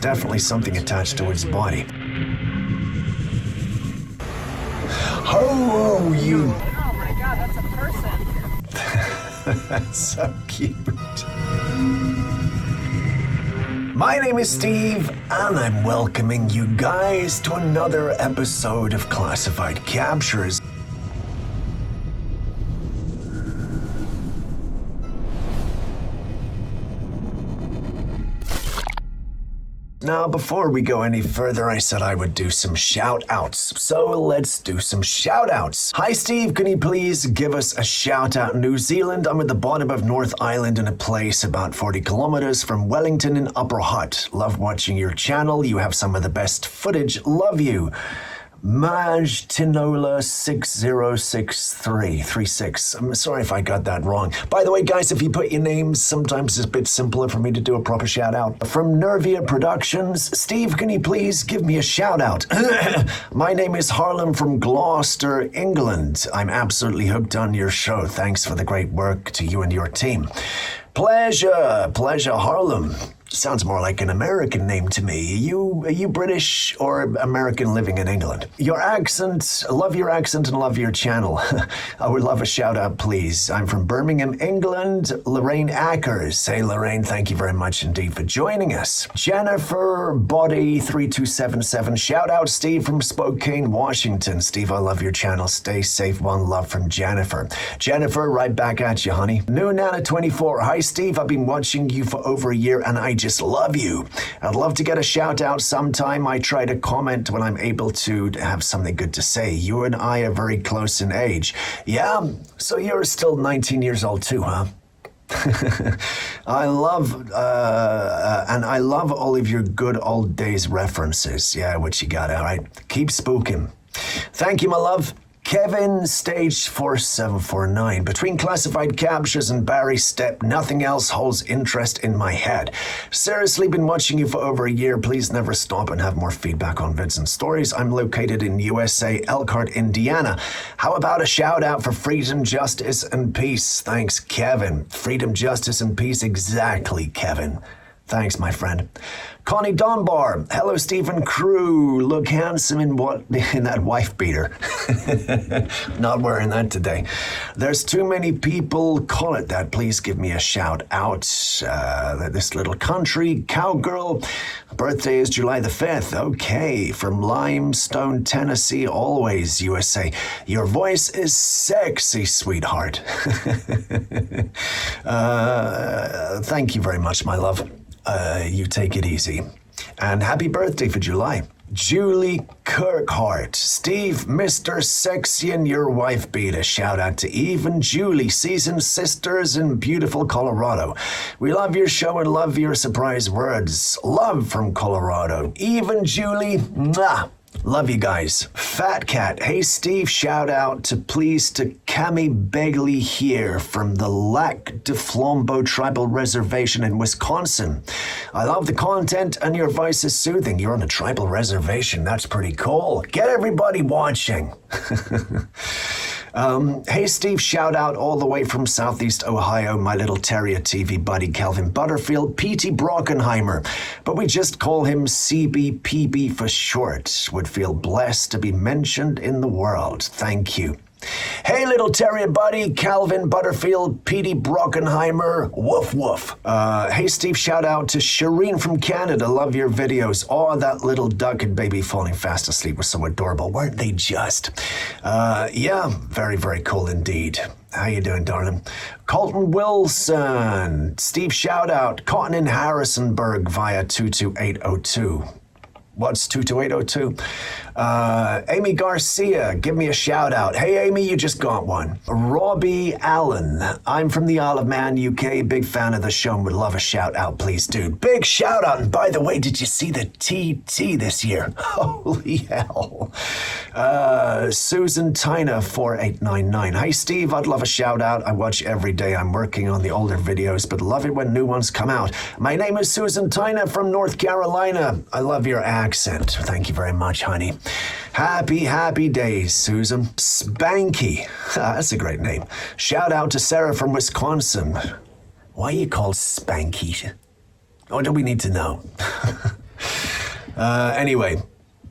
definitely something attached to his body. Oh, you... Oh my god, that's a person. That's so cute. My name is Steve, and I'm welcoming you guys to another episode of Classified Captures. Now, before we go any further, I said I would do some shout-outs. So let's do some shout-outs. Hi, Steve. Can you please give us a shout-out in New Zealand? I'm at the bottom of North Island in a place about 40 kilometers from Wellington in Upper Hutt. Love watching your channel. You have some of the best footage. Love you. Maj Tinola 606336. I'm sorry if I got that wrong. By the way, guys, if you put your names, sometimes it's a bit simpler for me to do a proper shout out. From Nervia Productions, Steve, can you please give me a shout out? My name is Harlem from Gloucester, England. I'm absolutely hooked on your show. Thanks for the great work to you and your team. Pleasure, Harlem. Sounds more like an American name to me. Are you British or American living in England? Your accent, love your accent and love your channel. I would love a shout out, please. I'm from Birmingham, England. Lorraine Ackers. Hey, Lorraine, thank you very much indeed for joining us. Jennifer Body 3277. Shout out, Steve from Spokane, Washington. Steve, I love your channel. Stay safe. One love from Jennifer. Jennifer, right back at you, honey. New Nana 24. Hi, Steve. I've been watching you for over a year and I just love you. I'd love to get a shout out sometime. I try to comment when I'm able to have something good to say. You and I are very close in age. Yeah, so you're still 19 years old too, huh? I love all of your good old days references. Yeah, what you got, all right? Keep spooking. Thank you, my love. Kevin, stage 4749. Between Classified Captures and Barry Step, nothing else holds interest in my head. Seriously, been watching you for over a year. Please never stop and have more feedback on vids and stories. I'm located in USA, Elkhart, Indiana. How about a shout out for freedom, justice, and peace? Thanks, Kevin. Freedom, justice, and peace. Exactly, Kevin. Thanks, my friend. Connie Dunbar. Hello, Stephen Crew. Look handsome in that wife beater. Not wearing that today. There's too many people call it that. Please give me a shout out. This little country cowgirl. Birthday is July the 5th. Okay. From Limestone, Tennessee, always USA. Your voice is sexy, sweetheart. Thank you very much, my love. You take it easy. And happy birthday for July. Julie Kirkhart. Steve, Mr. Sexy and your wife beater. Shout out to Eve and Julie, seasoned sisters in beautiful Colorado. We love your show and love your surprise words. Love from Colorado. Eve and Julie, mwah. Love you guys. Fat Cat. Hey, Steve, shout out to Cami Begley here from the Lac de Flambeau Tribal Reservation in Wisconsin. I love the content and your voice is soothing. You're on a tribal reservation. That's pretty cool. Get everybody watching. Hey, Steve, shout out all the way from Southeast Ohio, my little terrier TV buddy, Calvin Butterfield, P.T. Brockenheimer, but we just call him CBPB for short. Would feel blessed to be mentioned in the world. Thank you. Hey, little terrier buddy, Calvin Butterfield, P.D. Brockenheimer, woof woof. Hey, Steve, shout out to Shireen from Canada. Love your videos. Oh, that little duck and baby falling fast asleep was so adorable. Weren't they just? Yeah, very, very cool indeed. How you doing, darling? Colton Wilson. Steve, shout out. Cotton in Harrisonburg via 22802. What's 22802? Amy Garcia, give me a shout out. Hey, Amy, you just got one. Robbie Allen, I'm from the Isle of Man, UK. Big fan of the show and would love a shout out, please, dude. Big shout out. And by the way, did you see the TT this year? Holy hell. Susan Tina 4899. Hey, Steve, I'd love a shout out. I watch every day. I'm working on the older videos, but love it when new ones come out. My name is Susan Tina from North Carolina. I love your accent. Thank you very much, honey. Happy, happy days, Susan. Spanky. That's a great name. Shout out to Sarah from Wisconsin. Why are you called Spanky? What do we need to know? Anyway.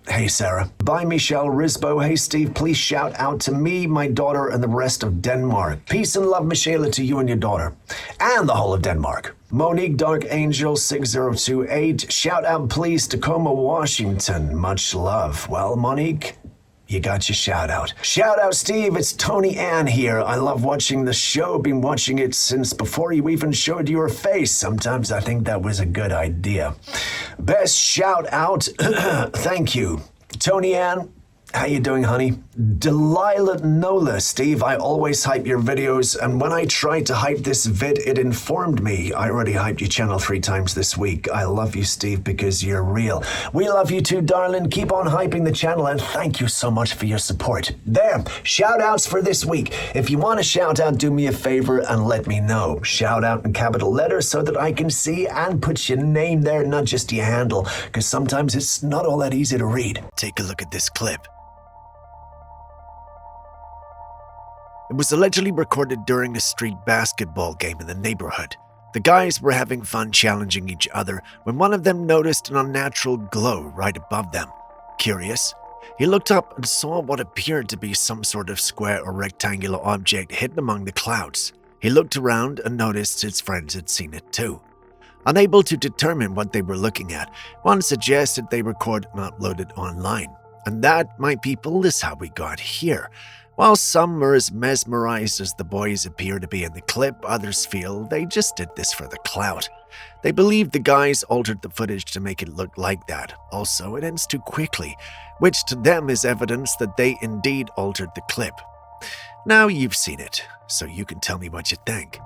Hey, Sarah. By Michelle Risbo. Hey, Steve, please shout out to me, my daughter, and the rest of Denmark. Peace and love, Michelle, to you and your daughter. And the whole of Denmark. Monique Dark Angel 6028. Shout out, please, Tacoma, Washington. Much love. Well, Monique, you got your shout out. Shout out, Steve. It's Tony Ann here. I love watching the show. Been watching it since before you even showed your face. Sometimes I think that was a good idea. Best shout out. Thank you. Tony Ann. How you doing, honey? Delilah Nola, Steve, I always hype your videos, and when I tried to hype this vid, it informed me. I already hyped your channel 3 times this week. I love you, Steve, because you're real. We love you too, darling. Keep on hyping the channel, and thank you so much for your support. There, shout outs for this week. If you want a shout out, do me a favor and let me know. Shout out in capital letters so that I can see and put your name there, not just your handle, because sometimes it's not all that easy to read. Take a look at this clip. It was allegedly recorded during a street basketball game in the neighborhood. The guys were having fun challenging each other when one of them noticed an unnatural glow right above them. Curious, he looked up and saw what appeared to be some sort of square or rectangular object hidden among the clouds. He looked around and noticed his friends had seen it too. Unable to determine what they were looking at, one suggested they record and upload it online. And that, my people, is how we got here. While some were as mesmerized as the boys appear to be in the clip, others feel they just did this for the clout. They believe the guys altered the footage to make it look like that. Also, it ends too quickly, which to them is evidence that they indeed altered the clip. Now you've seen it, so you can tell me what you think.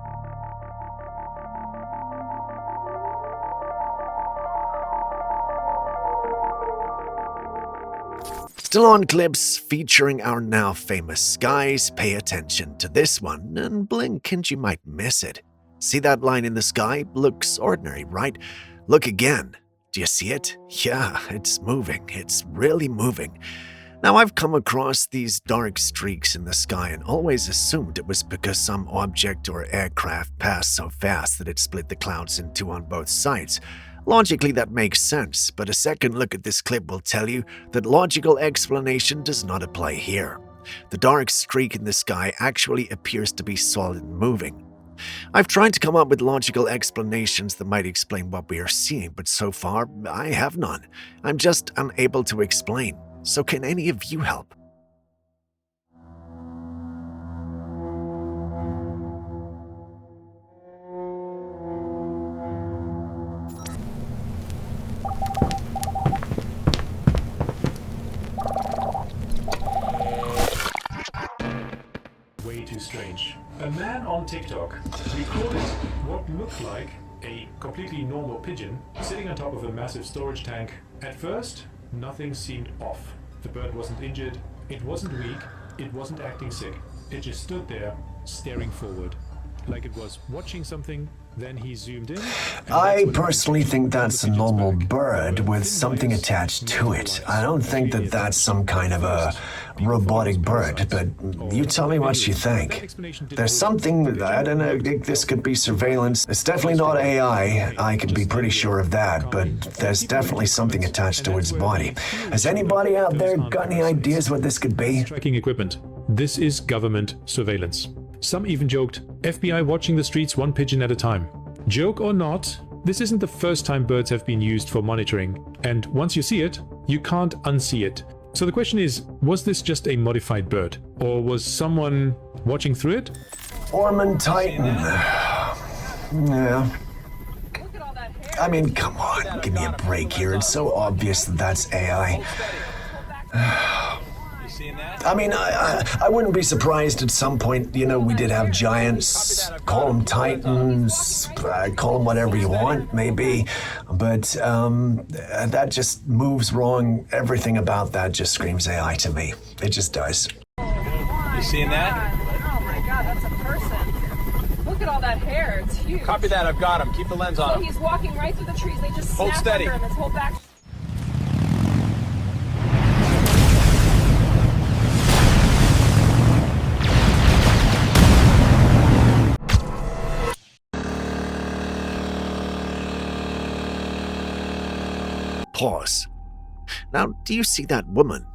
Still on clips featuring our now famous guys, pay attention to this one and blink and you might miss it. See that line in the sky? Looks ordinary, right? Look again. Do you see it? Yeah, it's moving. It's really moving. Now, I've come across these dark streaks in the sky and always assumed it was because some object or aircraft passed so fast that it split the clouds in two on both sides. Logically, that makes sense, but a second look at this clip will tell you that logical explanation does not apply here. The dark streak in the sky actually appears to be solid and moving. I've tried to come up with logical explanations that might explain what we are seeing, but so far, I have none. I'm just unable to explain. So can any of you help? Way too strange. A man on TikTok recorded what looked like a completely normal pigeon sitting on top of a massive storage tank. At first, nothing seemed off. The bird wasn't injured, it wasn't weak, it wasn't acting sick. It just stood there, staring forward, like it was watching something. Then he zoomed in. I personally think that's a normal bird with something attached to it. I don't think that that's some kind of a robotic bird, but you tell me what you think. There's something, I don't know, this could be surveillance. It's definitely not AI, I can be pretty sure of that, but there's definitely something attached to its body. Has anybody out there got any ideas what this could be? Tracking equipment. This is government surveillance. Some even joked, FBI watching the streets one pigeon at a time. Joke or not, this isn't the first time birds have been used for monitoring, and once you see it, you can't unsee it. So the question is, was this just a modified bird? Or was someone watching through it? Ormond Titan. Yeah. Look at all that hair. I mean, come on, give me a break here. It's so obvious that that's AI. I mean, I wouldn't be surprised at some point, you know, we did have giants, call them titans, call them whatever you want, maybe, but that just moves wrong. Everything about that just screams AI to me. It just does. You seeing that? Oh my god, that's a person. Look at all that hair, it's huge. Copy that, I've got him. Keep the lens So on him. he's walking right through the trees. They just Hold snapped steady. under him, his whole back. Pause. Now, do you see that woman?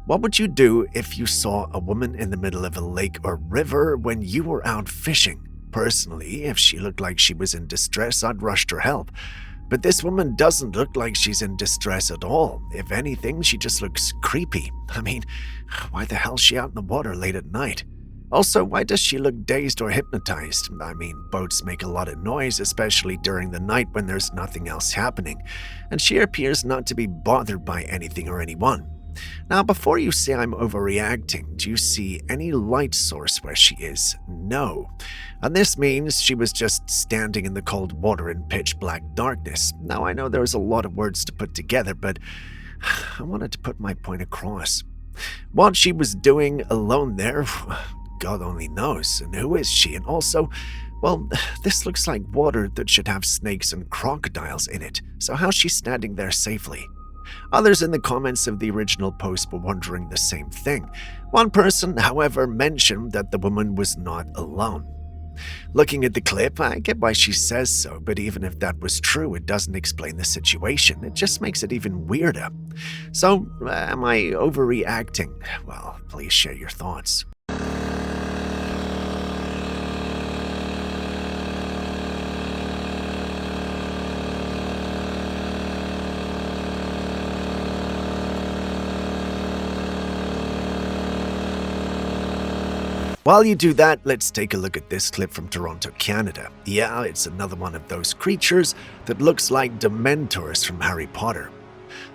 What would you do if you saw a woman in the middle of a lake or river when you were out fishing? Personally, if she looked like she was in distress, I'd rush to her help. But this woman doesn't look like she's in distress at all. If anything, she just looks creepy. I mean, why the hell is she out in the water late at night? Also, why does she look dazed or hypnotized? I mean, boats make a lot of noise, especially during the night when there's nothing else happening, and she appears not to be bothered by anything or anyone. Now, before you say I'm overreacting, do you see any light source where she is? No. And this means she was just standing in the cold water in pitch black darkness. Now, I know there's a lot of words to put together, but I wanted to put my point across. What she was doing alone there, God only knows. And who is she? And also, well, this looks like water that should have snakes and crocodiles in it. So how's she standing there safely? Others in the comments of the original post were wondering the same thing. One person, however, mentioned that the woman was not alone. Looking at the clip, I get why she says so, but even if that was true, it doesn't explain the situation. It just makes it even weirder. So, am I overreacting? Well, please share your thoughts. While you do that, let's take a look at this clip from Toronto, Canada. Yeah, it's another one of those creatures that looks like Dementors from Harry Potter.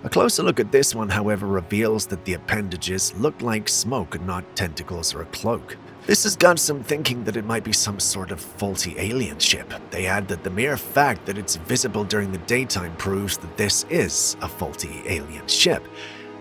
A closer look at this one, however, reveals that the appendages look like smoke and not tentacles or a cloak. This has got some thinking that it might be some sort of faulty alien ship. They add that the mere fact that it's visible during the daytime proves that this is a faulty alien ship.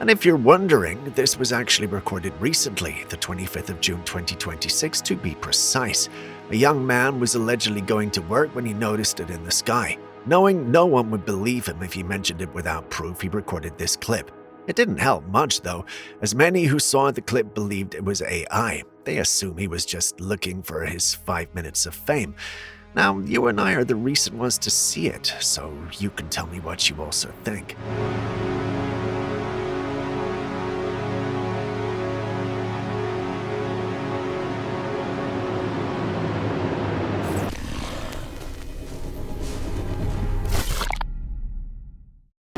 And if you're wondering, this was actually recorded recently, the 25th of June 2026 to be precise. A young man was allegedly going to work when he noticed it in the sky. Knowing no one would believe him if he mentioned it without proof, he recorded this clip. It didn't help much though, as many who saw the clip believed it was AI. They assume he was just looking for his 5 minutes of fame. Now, you and I are the recent ones to see it, so you can tell me what you also think.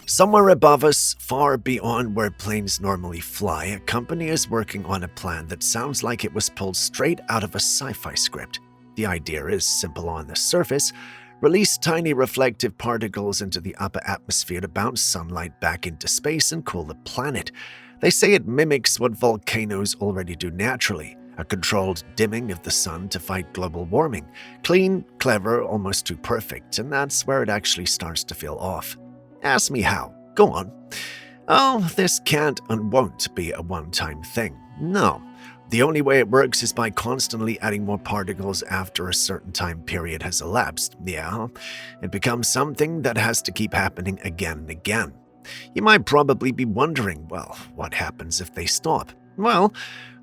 Somewhere above us, far beyond where planes normally fly, a company is working on a plan that sounds like it was pulled straight out of a sci-fi script. The idea is simple on the surface: release tiny reflective particles into the upper atmosphere to bounce sunlight back into space and cool the planet. They say it mimics what volcanoes already do naturally, a controlled dimming of the sun to fight global warming. Clean, clever, almost too perfect, and that's where it actually starts to feel off. Ask me how. Go on. Oh, this can't and won't be a one-time thing. No. The only way it works is by constantly adding more particles after a certain time period has elapsed. Yeah, it becomes something that has to keep happening again and again. You might probably be wondering, well, what happens if they stop? Well,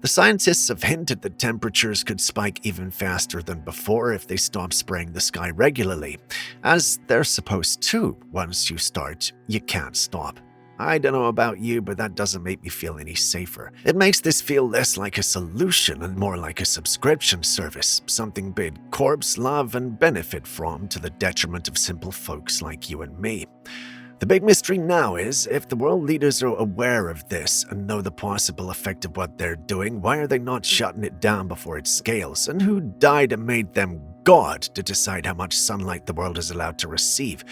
the scientists have hinted that temperatures could spike even faster than before if they stop spraying the sky regularly, as they're supposed to. Once you start, you can't stop. I don't know about you, but that doesn't make me feel any safer. It makes this feel less like a solution and more like a subscription service, something big corps love and benefit from to the detriment of simple folks like you and me. The big mystery now is, if the world leaders are aware of this and know the possible effect of what they're doing, why are they not shutting it down before it scales? And who died and made them God to decide how much sunlight the world is allowed to receive?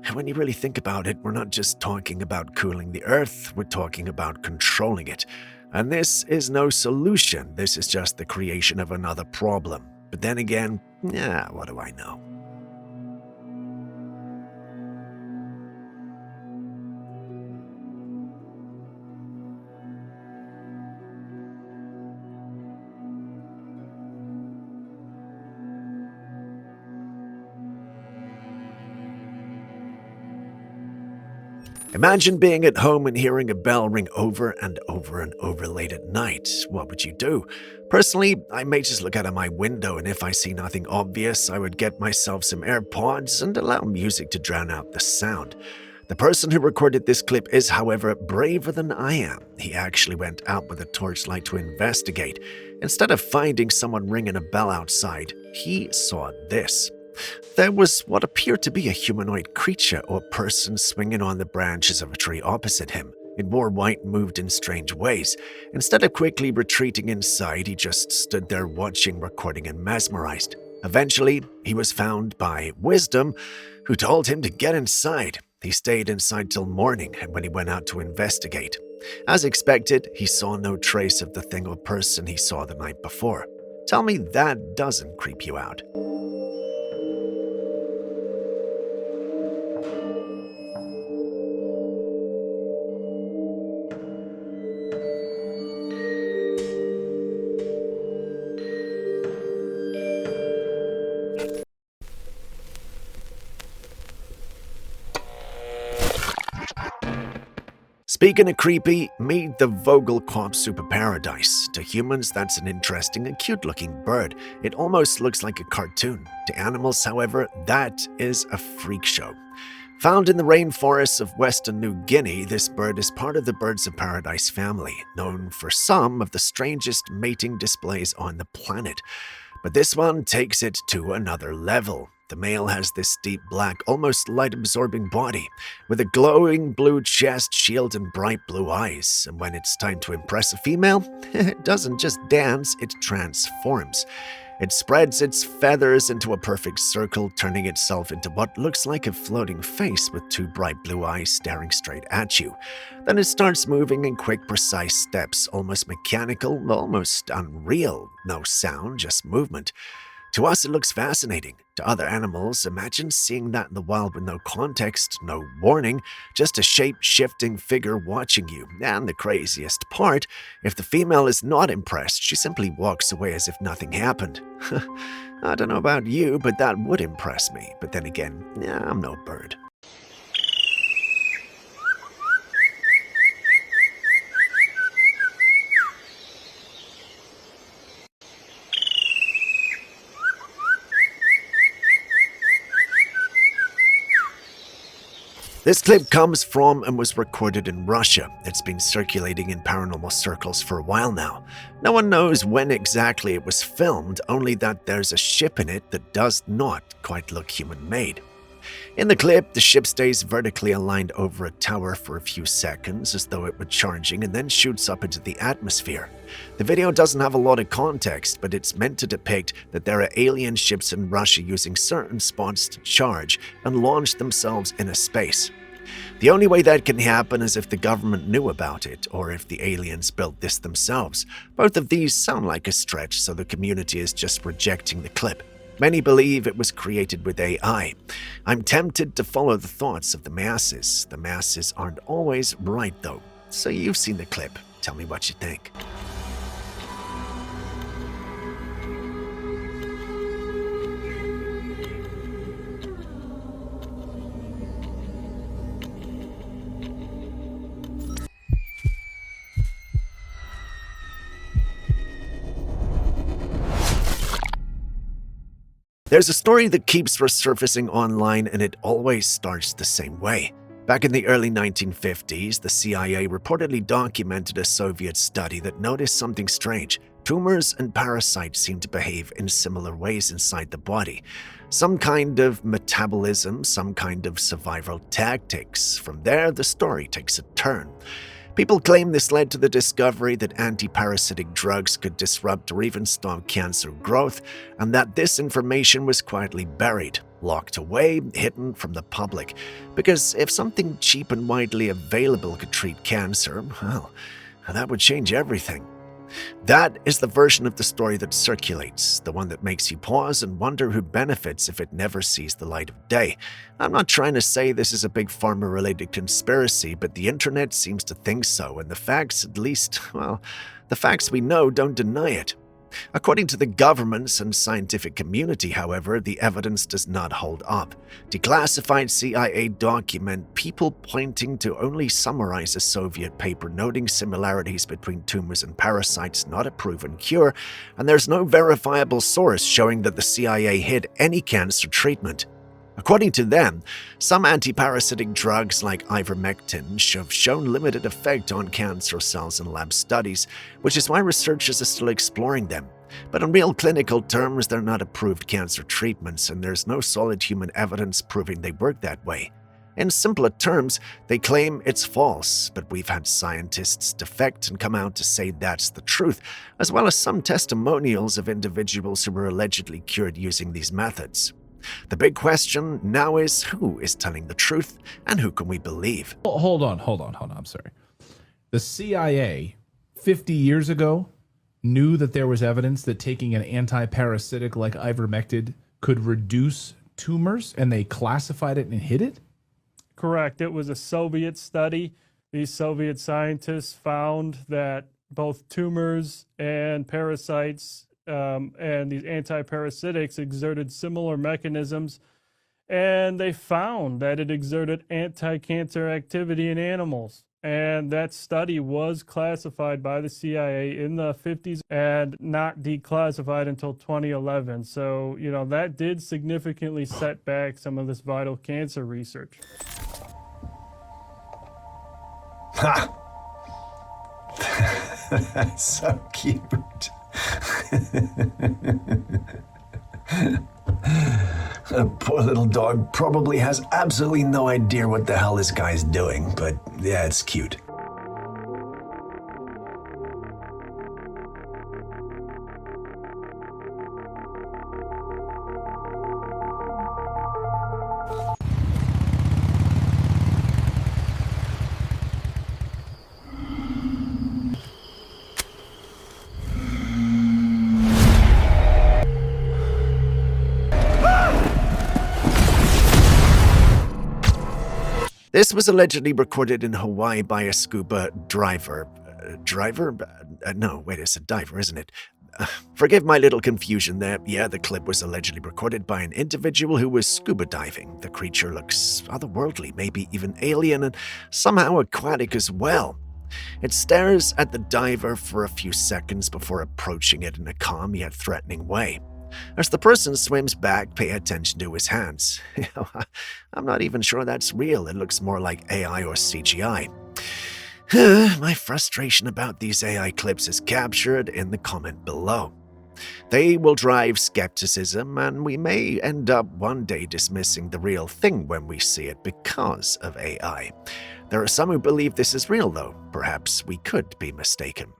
And when you really think about it, we're not just talking about cooling the earth, we're talking about controlling it. And this is no solution, this is just the creation of another problem. But then again, what do I know? Imagine being at home and hearing a bell ring over and over and over late at night. What would you do? Personally, I may just look out of my window, and if I see nothing obvious, I would get myself some AirPods and allow music to drown out the sound. The person who recorded this clip is, however, braver than I am. He actually went out with a torchlight to investigate. Instead of finding someone ringing a bell outside, he saw this. There was what appeared to be a humanoid creature or person swinging on the branches of a tree opposite him. It wore white and moved in strange ways. Instead of quickly retreating inside, he just stood there watching, recording, and mesmerized. Eventually, he was found by Wisdom, who told him to get inside. He stayed inside till morning when he went out to investigate. As expected, he saw no trace of the thing or person he saw the night before. Tell me that doesn't creep you out. Speaking of creepy, meet the Vogelkopf super paradise. To humans, that's an interesting and cute-looking bird. It almost looks like a cartoon. To animals, however, that is a freak show. Found in the rainforests of Western New Guinea, this bird is part of the birds of paradise family, known for some of the strangest mating displays on the planet. But this one takes it to another level. The male has this deep black, almost light-absorbing body, with a glowing blue chest, shield, and bright blue eyes. And when it's time to impress a female, it doesn't just dance, it transforms. It spreads its feathers into a perfect circle, turning itself into what looks like a floating face with two bright blue eyes staring straight at you. Then it starts moving in quick, precise steps, almost mechanical, almost unreal. No sound, just movement. To us, it looks fascinating. To other animals, imagine seeing that in the wild with no context, no warning, just a shape-shifting figure watching you. And the craziest part, if the female is not impressed, she simply walks away as if nothing happened. I don't know about you, but that would impress me. But then again, I'm no bird. This clip comes from and was recorded in Russia. It's been circulating in paranormal circles for a while now. No one knows when exactly it was filmed, only that there's a ship in it that does not quite look human-made. In the clip, the ship stays vertically aligned over a tower for a few seconds as though it were charging and then shoots up into the atmosphere. The video doesn't have a lot of context, but it's meant to depict that there are alien ships in Russia using certain spots to charge and launch themselves into space. The only way that can happen is if the government knew about it, or if the aliens built this themselves. Both of these sound like a stretch, so the community is just rejecting the clip. Many believe it was created with AI. I'm tempted to follow the thoughts of the masses. The masses aren't always right, though. So you've seen the clip. Tell me what you think. There's a story that keeps resurfacing online, and it always starts the same way. Back in the early 1950s, the CIA reportedly documented a Soviet study that noticed something strange. Tumors and parasites seem to behave in similar ways inside the body. Some kind of metabolism, some kind of survival tactics. From there, the story takes a turn. People claim this led to the discovery that anti-parasitic drugs could disrupt or even stop cancer growth, and that this information was quietly buried, locked away, hidden from the public. Because if something cheap and widely available could treat cancer, well, that would change everything. That is the version of the story that circulates, the one that makes you pause and wonder who benefits if it never sees the light of day. I'm not trying to say this is a big pharma-related conspiracy, but the internet seems to think so, and the facts, at least, well, the facts we know don't deny it. According to the governments and scientific community, however, the evidence does not hold up. Declassified CIA document people pointing to only summarize a Soviet paper noting similarities between tumors and parasites, not a proven cure, and there's no verifiable source showing that the CIA hid any cancer treatment. According to them, some antiparasitic drugs like ivermectin have shown limited effect on cancer cells in lab studies, which is why researchers are still exploring them. But in real clinical terms, they're not approved cancer treatments, and there's no solid human evidence proving they work that way. In simpler terms, they claim it's false, but we've had scientists defect and come out to say that's the truth, as well as some testimonials of individuals who were allegedly cured using these methods. The big question now is who is telling the truth and who can we believe? Hold on. I'm sorry. The CIA 50 years ago knew that there was evidence that taking an anti-parasitic like ivermectin could reduce tumors, and they classified it and hid it? Correct. It was a Soviet study. These Soviet scientists found that both tumors and parasites and these antiparasitics exerted similar mechanisms, and they found that it exerted anti-cancer activity in animals. And that study was classified by the CIA in the 50s and not declassified until 2011. So, that did significantly set back some of this vital cancer research. Ha! That's so cute. The poor little dog probably has absolutely no idea what the hell this guy's doing, but yeah, it's cute. This was allegedly recorded in Hawaii by a scuba diver. No, wait, it's a diver, isn't it? Forgive my little confusion there. Yeah, the clip was allegedly recorded by an individual who was scuba diving. The creature looks otherworldly, maybe even alien, and somehow aquatic as well. It stares at the diver for a few seconds before approaching it in a calm yet threatening way. As the person swims back, pay attention to his hands. I'm not even sure that's real. It looks more like AI or CGI. My frustration about these AI clips is captured in the comment below. They will drive skepticism, and we may end up one day dismissing the real thing when we see it because of AI. There are some who believe this is real, though. Perhaps we could be mistaken.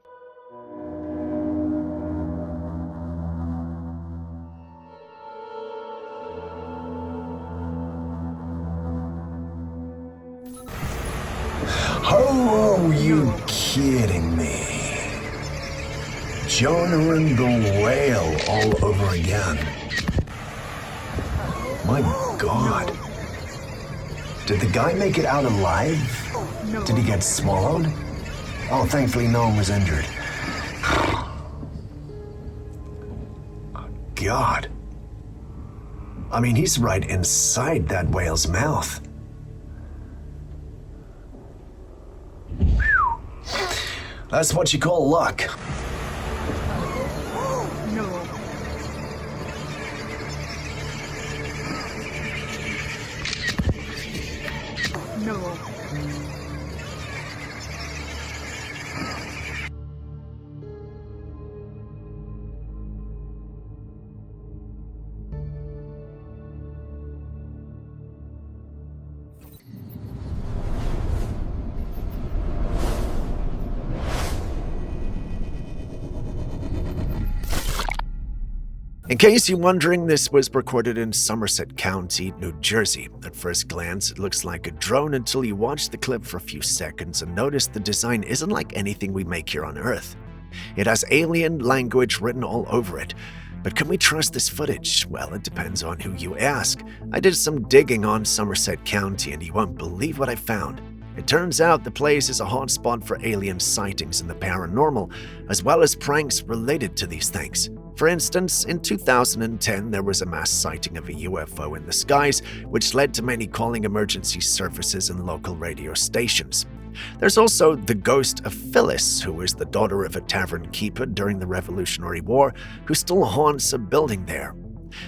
Oh, are you kidding me? Jonah and the whale all over again. My God. Did the guy make it out alive? Did he get swallowed? Oh, thankfully no one was injured. Oh, God. I mean, he's right inside that whale's mouth. That's what you call luck. No. No. In case you're wondering, this was recorded in Somerset County, New Jersey. At first glance, it looks like a drone until you watch the clip for a few seconds and notice the design isn't like anything we make here on Earth. It has alien language written all over it. But can we trust this footage? Well, it depends on who you ask. I did some digging on Somerset County, and you won't believe what I found. It turns out the place is a hotspot for alien sightings and the paranormal, as well as pranks related to these things. For instance, in 2010, there was a mass sighting of a UFO in the skies, which led to many calling emergency services and local radio stations. There's also the ghost of Phyllis, who was the daughter of a tavern keeper during the Revolutionary War, who still haunts a building there.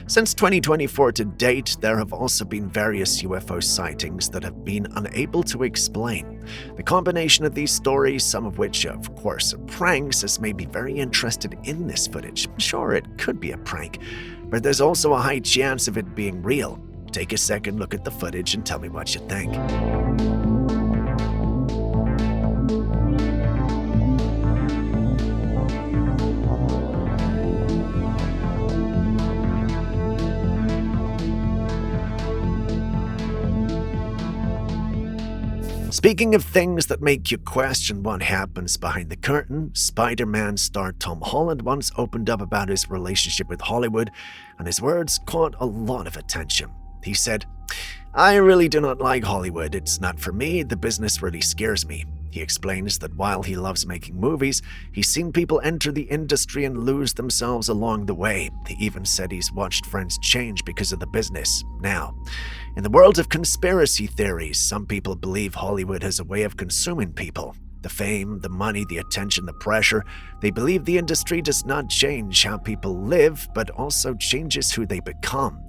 Since 2024 to date, there have also been various UFO sightings that have been unable to explain. The combination of these stories, some of which of course are pranks, has made me very interested in this footage. Sure, it could be a prank, but there's also a high chance of it being real. Take a second look at the footage and tell me what you think. Speaking of things that make you question what happens behind the curtain, Spider-Man star Tom Holland once opened up about his relationship with Hollywood, and his words caught a lot of attention. He said, "I really do not like Hollywood. It's not for me. The business really scares me." He explains that while he loves making movies, he's seen people enter the industry and lose themselves along the way. He even said he's watched friends change because of the business. Now, in the world of conspiracy theories, some people believe Hollywood has a way of consuming people. The fame, the money, the attention, the pressure. They believe the industry does not change how people live, but also changes who they become.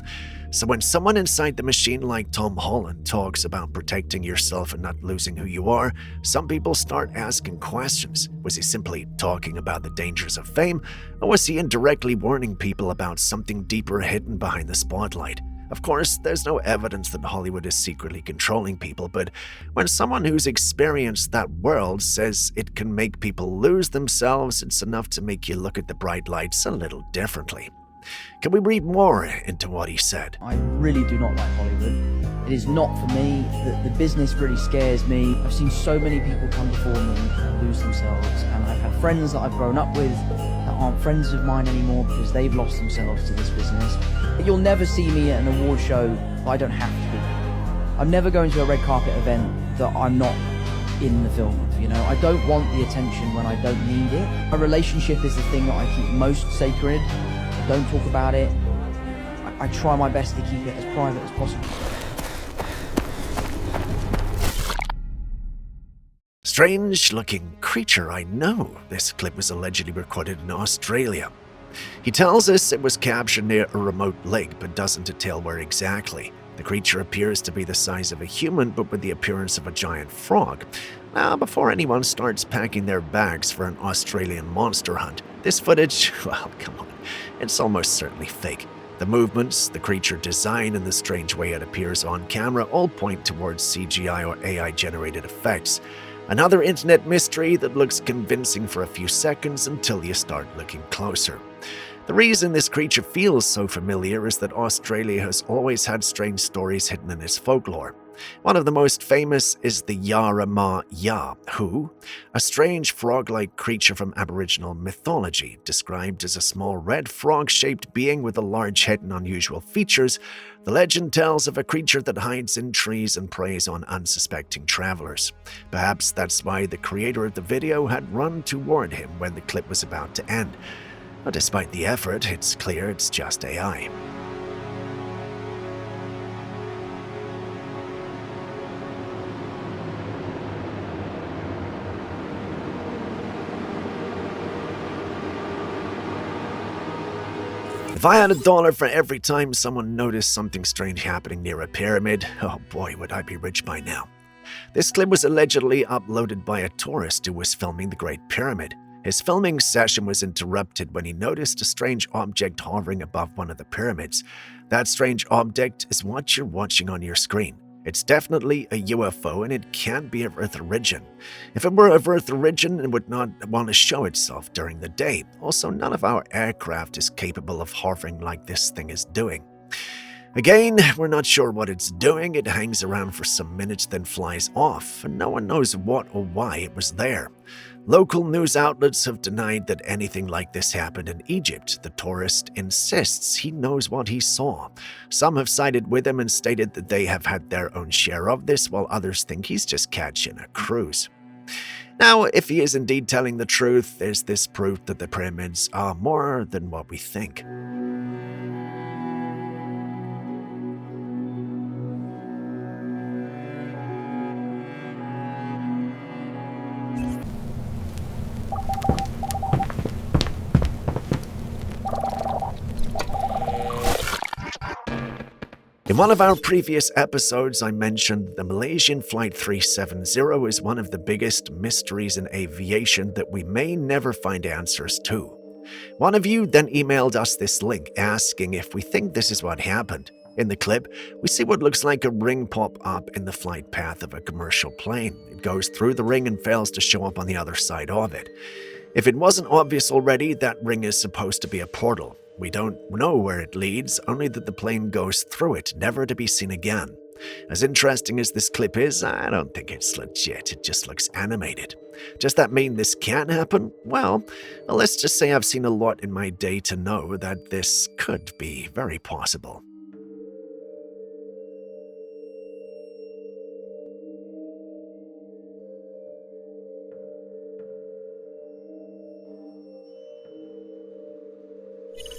So when someone inside the machine like Tom Holland talks about protecting yourself and not losing who you are, some people start asking questions. Was he simply talking about the dangers of fame, or was he indirectly warning people about something deeper hidden behind the spotlight? Of course, there's no evidence that Hollywood is secretly controlling people, but when someone who's experienced that world says it can make people lose themselves, it's enough to make you look at the bright lights a little differently. Can we read more into what he said? I really do not like Hollywood. It is not for me. The business really scares me. I've seen so many people come before me and lose themselves, and I've had friends that I've grown up with that aren't friends of mine anymore because they've lost themselves to this business. But you'll never see me at an award show if I don't have to be. I'm never going to a red carpet event that I'm not in the film of, you know. I don't want the attention when I don't need it. A relationship is the thing that I keep most sacred. I don't talk about it. I try my best to keep it as private as possible. Strange-looking creature, I know. This clip was allegedly recorded in Australia. He tells us it was captured near a remote lake, but doesn't detail where exactly. The creature appears to be the size of a human, but with the appearance of a giant frog. Now, before anyone starts packing their bags for an Australian monster hunt, this footage, well, come on, it's almost certainly fake. The movements, the creature design, and the strange way it appears on camera all point towards CGI or AI-generated effects. Another internet mystery that looks convincing for a few seconds until you start looking closer. The reason this creature feels so familiar is that Australia has always had strange stories hidden in its folklore. One of the most famous is the Yara Ma Ya, who, a strange frog-like creature from Aboriginal mythology, described as a small red frog-shaped being with a large head and unusual features. The legend tells of a creature that hides in trees and preys on unsuspecting travelers. Perhaps that's why the creator of the video had run toward him when the clip was about to end. But despite the effort, it's clear it's just AI. If I had $1 for every time someone noticed something strange happening near a pyramid, oh boy, would I be rich by now. This clip was allegedly uploaded by a tourist who was filming the Great Pyramid. His filming session was interrupted when he noticed a strange object hovering above one of the pyramids. That strange object is what you're watching on your screen. It's definitely a UFO, and it can't be of Earth origin. If it were of Earth origin, it would not want to show itself during the day. Also, none of our aircraft is capable of hovering like this thing is doing. Again, we're not sure what it's doing. It hangs around for some minutes, then flies off, and no one knows what or why it was there. Local news outlets have denied that anything like this happened in Egypt. The tourist insists he knows what he saw. Some have sided with him and stated that they have had their own share of this, while others think he's just catching a cruise. Now, if he is indeed telling the truth, is this proof that the pyramids are more than what we think? In one of our previous episodes, I mentioned the Malaysian Flight 370 is one of the biggest mysteries in aviation that we may never find answers to. One of you then emailed us this link asking if we think this is what happened. In the clip, we see what looks like a ring pop up in the flight path of a commercial plane. It goes through the ring and fails to show up on the other side of it. If it wasn't obvious already, that ring is supposed to be a portal. We don't know where it leads, only that the plane goes through it, never to be seen again. As interesting as this clip is, I don't think it's legit, it just looks animated. Does that mean this can't happen? Well, let's just say I've seen a lot in my day to know that this could be very possible.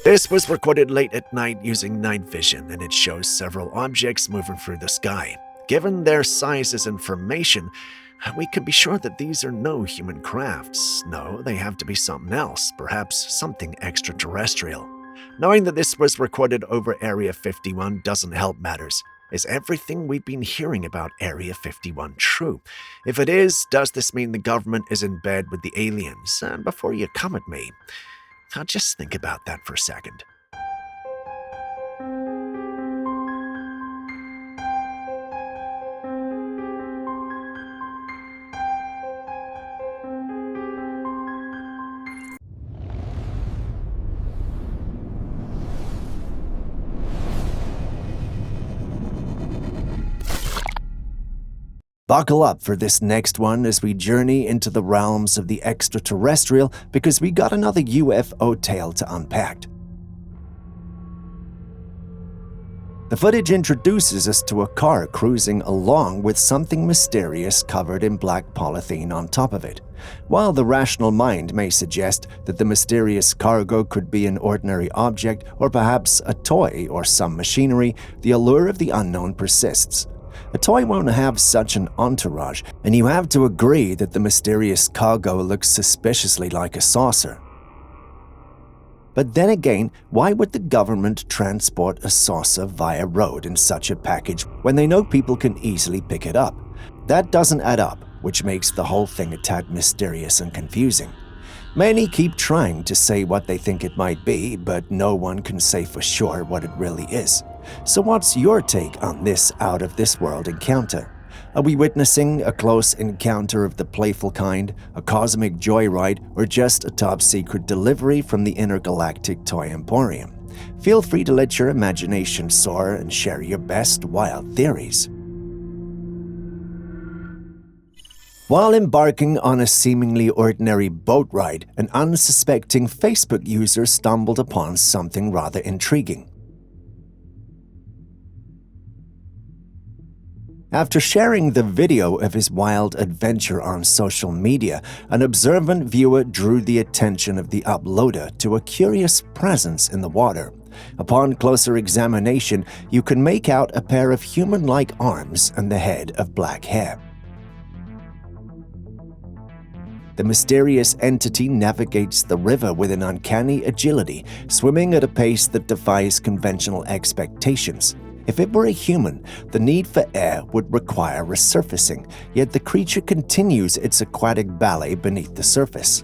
This was recorded late at night using night vision, and it shows several objects moving through the sky. Given their sizes and formation, we can be sure that these are no human crafts. No, they have to be something else, perhaps something extraterrestrial. Knowing that this was recorded over Area 51 doesn't help matters. Is everything we've been hearing about Area 51 true? If it is, does this mean the government is in bed with the aliens? And before you come at me, now just think about that for a second. Buckle up for this next one as we journey into the realms of the extraterrestrial, because we got another UFO tale to unpack. The footage introduces us to a car cruising along with something mysterious covered in black polythene on top of it. While the rational mind may suggest that the mysterious cargo could be an ordinary object or perhaps a toy or some machinery, the allure of the unknown persists. A toy won't have such an entourage, and you have to agree that the mysterious cargo looks suspiciously like a saucer. But then again, why would the government transport a saucer via road in such a package when they know people can easily pick it up? That doesn't add up, which makes the whole thing a tad mysterious and confusing. Many keep trying to say what they think it might be, but no one can say for sure what it really is. So what's your take on this out-of-this-world encounter? Are we witnessing a close encounter of the playful kind, a cosmic joyride, or just a top-secret delivery from the intergalactic toy emporium? Feel free to let your imagination soar and share your best wild theories. While embarking on a seemingly ordinary boat ride, an unsuspecting Facebook user stumbled upon something rather intriguing. After sharing the video of his wild adventure on social media, an observant viewer drew the attention of the uploader to a curious presence in the water. Upon closer examination, you can make out a pair of human-like arms and the head of black hair. The mysterious entity navigates the river with an uncanny agility, swimming at a pace that defies conventional expectations. If it were a human, the need for air would require resurfacing, yet the creature continues its aquatic ballet beneath the surface.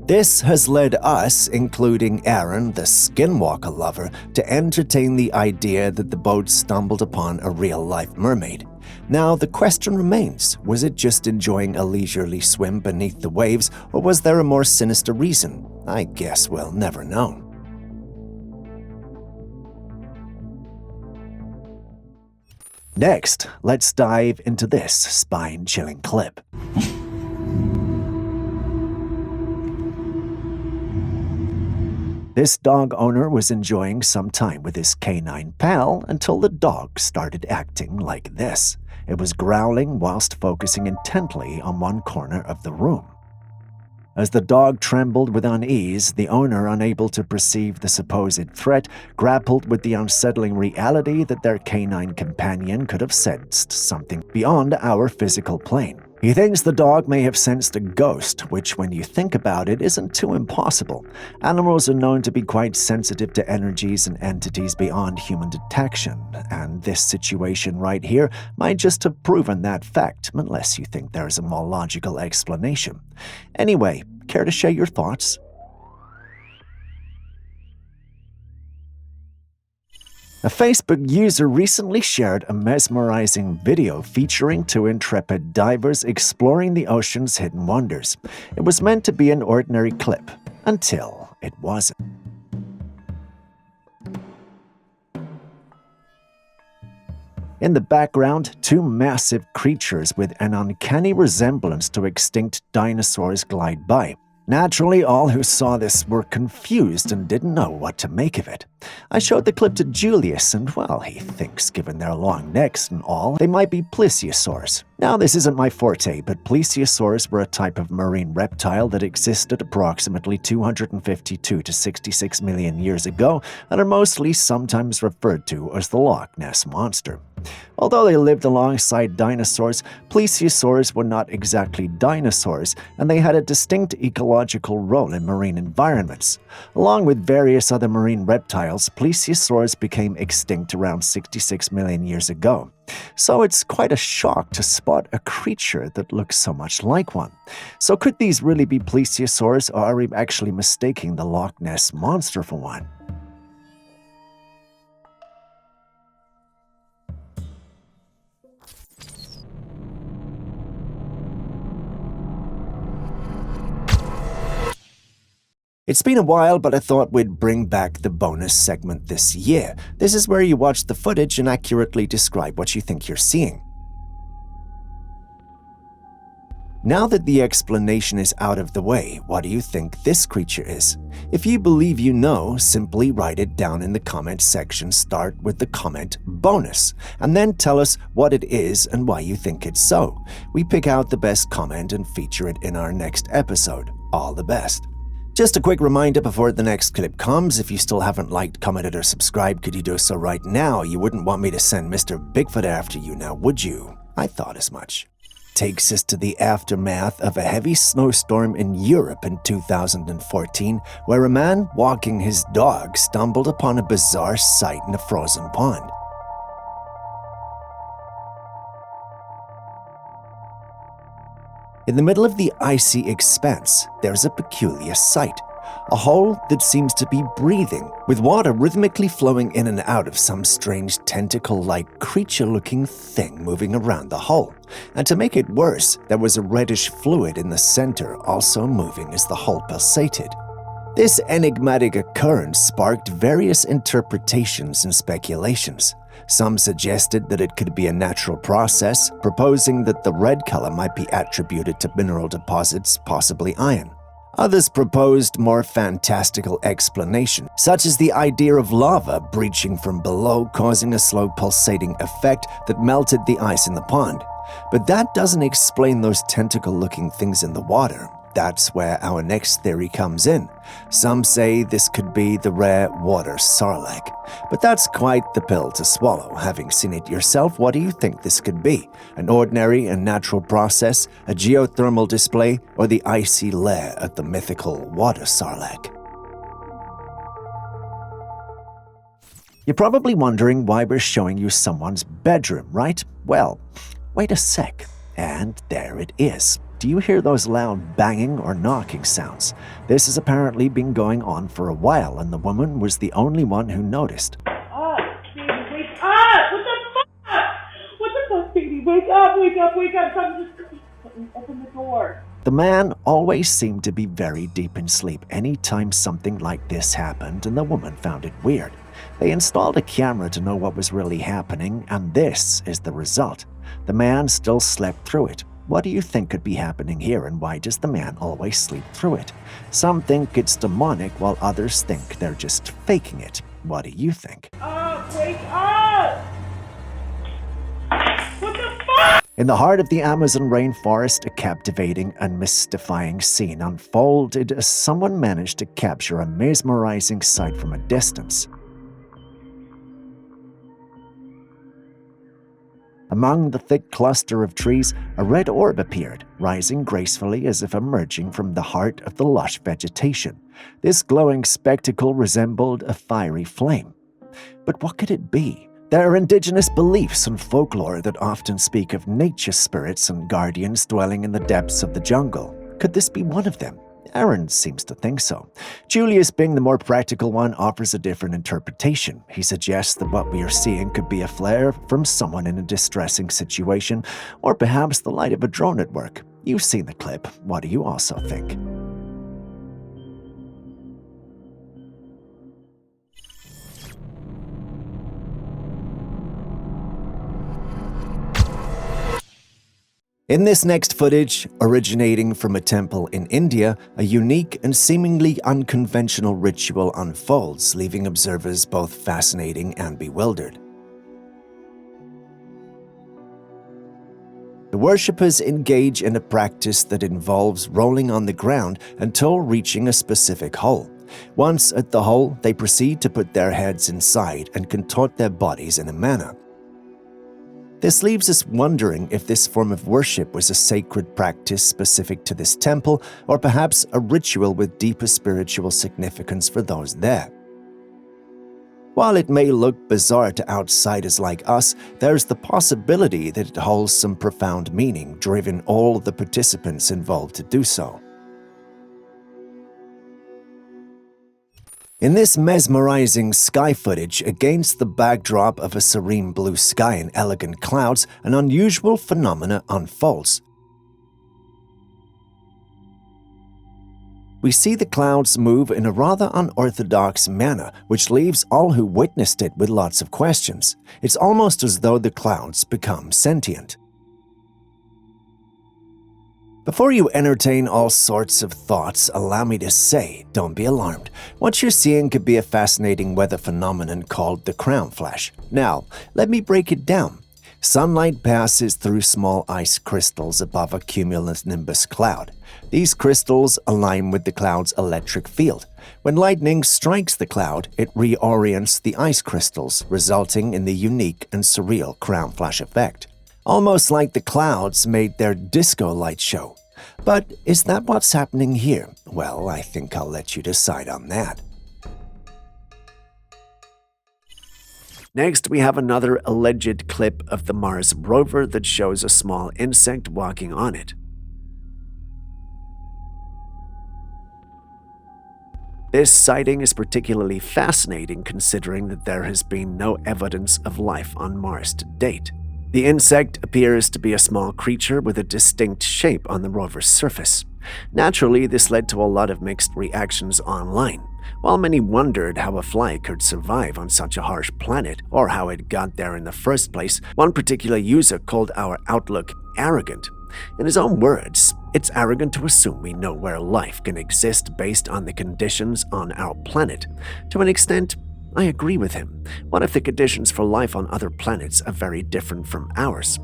This has led us, including Aaron, the skinwalker lover, to entertain the idea that the boat stumbled upon a real-life mermaid. Now, the question remains, was it just enjoying a leisurely swim beneath the waves, or was there a more sinister reason? I guess we'll never know. Next, let's dive into this spine-chilling clip. This dog owner was enjoying some time with his canine pal until the dog started acting like this. It was growling whilst focusing intently on one corner of the room. As the dog trembled with unease, the owner, unable to perceive the supposed threat, grappled with the unsettling reality that their canine companion could have sensed something beyond our physical plane. He thinks the dog may have sensed a ghost, which, when you think about it, isn't too impossible. Animals are known to be quite sensitive to energies and entities beyond human detection, and this situation right here might just have proven that fact, unless you think there is a more logical explanation. Anyway, care to share your thoughts? A Facebook user recently shared a mesmerizing video featuring two intrepid divers exploring the ocean's hidden wonders. It was meant to be an ordinary clip, until it wasn't. In the background, two massive creatures with an uncanny resemblance to extinct dinosaurs glide by. Naturally, all who saw this were confused and didn't know what to make of it. I showed the clip to Julius, and well, he thinks given their long necks and all, they might be plesiosaurs. Now, this isn't my forte, but plesiosaurs were a type of marine reptile that existed approximately 252 to 66 million years ago and are mostly sometimes referred to as the Loch Ness Monster. Although they lived alongside dinosaurs, plesiosaurs were not exactly dinosaurs, and they had a distinct ecological role in marine environments. Along with various other marine reptiles, plesiosaurs became extinct around 66 million years ago. So it's quite a shock to spot a creature that looks so much like one. So could these really be plesiosaurs, or are we actually mistaking the Loch Ness Monster for one? It's been a while, but I thought we'd bring back the bonus segment this year. This is where you watch the footage and accurately describe what you think you're seeing. Now that the explanation is out of the way, what do you think this creature is? If you believe you know, simply write it down in the comment section. Start with the comment bonus, and then tell us what it is and why you think it's so. We pick out the best comment and feature it in our next episode. All the best. Just a quick reminder before the next clip comes, if you still haven't liked, commented, or subscribed, could you do so right now? You wouldn't want me to send Mr. Bigfoot after you now, would you? I thought as much. Takes us to the aftermath of a heavy snowstorm in Europe in 2014, where a man walking his dog stumbled upon a bizarre sight in a frozen pond. In the middle of the icy expanse, there's a peculiar sight. A hole that seems to be breathing, with water rhythmically flowing in and out of some strange tentacle-like creature-looking thing moving around the hole. And to make it worse, there was a reddish fluid in the center also moving as the hole pulsated. This enigmatic occurrence sparked various interpretations and speculations. Some suggested that it could be a natural process, proposing that the red color might be attributed to mineral deposits, possibly iron. Others proposed more fantastical explanations, such as the idea of lava breaching from below, causing a slow pulsating effect that melted the ice in the pond. But that doesn't explain those tentacle-looking things in the water. That's where our next theory comes in. Some say this could be the rare water sarlacc. But that's quite the pill to swallow. Having seen it yourself, what do you think this could be? An ordinary and natural process, a geothermal display, or the icy lair of the mythical water sarlacc? You're probably wondering why we're showing you someone's bedroom, right? Well, wait a sec. And there it is. Do you hear those loud banging or knocking sounds? This has apparently been going on for a while, and the woman was the only one who noticed. Oh, baby, wake up! What the fuck? What the fuck, baby? Wake up, wake up, wake up. Come, just open the door. The man always seemed to be very deep in sleep anytime something like this happened, and the woman found it weird. They installed a camera to know what was really happening, and this is the result. The man still slept through it. What do you think could be happening here, and why does the man always sleep through it? Some think it's demonic, while others think they're just faking it. What do you think? Wake up! What the fuck? In the heart of the Amazon rainforest, a captivating and mystifying scene unfolded as someone managed to capture a mesmerizing sight from a distance. Among the thick cluster of trees, a red orb appeared, rising gracefully as if emerging from the heart of the lush vegetation. This glowing spectacle resembled a fiery flame. But what could it be? There are indigenous beliefs and folklore that often speak of nature spirits and guardians dwelling in the depths of the jungle. Could this be one of them? Aaron seems to think so. Julius, being the more practical one, offers a different interpretation. He suggests that what we are seeing could be a flare from someone in a distressing situation, or perhaps the light of a drone at work. You've seen the clip. What do you also think? In this next footage, originating from a temple in India, a unique and seemingly unconventional ritual unfolds, leaving observers both fascinating and bewildered. The worshippers engage in a practice that involves rolling on the ground until reaching a specific hole. Once at the hole, they proceed to put their heads inside and contort their bodies in a manner. This leaves us wondering if this form of worship was a sacred practice specific to this temple, or perhaps a ritual with deeper spiritual significance for those there. While it may look bizarre to outsiders like us, there's the possibility that it holds some profound meaning, driven all the participants involved to do so. In this mesmerizing sky footage, against the backdrop of a serene blue sky and elegant clouds, an unusual phenomena unfolds. We see the clouds move in a rather unorthodox manner, which leaves all who witnessed it with lots of questions. It's almost as though the clouds become sentient. Before you entertain all sorts of thoughts, allow me to say, don't be alarmed. What you're seeing could be a fascinating weather phenomenon called the crown flash. Now, let me break it down. Sunlight passes through small ice crystals above a cumulonimbus cloud. These crystals align with the cloud's electric field. When lightning strikes the cloud, it reorients the ice crystals, resulting in the unique and surreal crown flash effect. Almost like the clouds made their disco light show. But is that what's happening here? Well, I think I'll let you decide on that. Next, we have another alleged clip of the Mars rover that shows a small insect walking on it. This sighting is particularly fascinating considering that there has been no evidence of life on Mars to date. The insect appears to be a small creature with a distinct shape on the rover's surface. Naturally, this led to a lot of mixed reactions online. While many wondered how a fly could survive on such a harsh planet, or how it got there in the first place, one particular user called our outlook arrogant. In his own words, it's arrogant to assume we know where life can exist based on the conditions on our planet. To an extent, I agree with him. What if the conditions for life on other planets are very different from ours?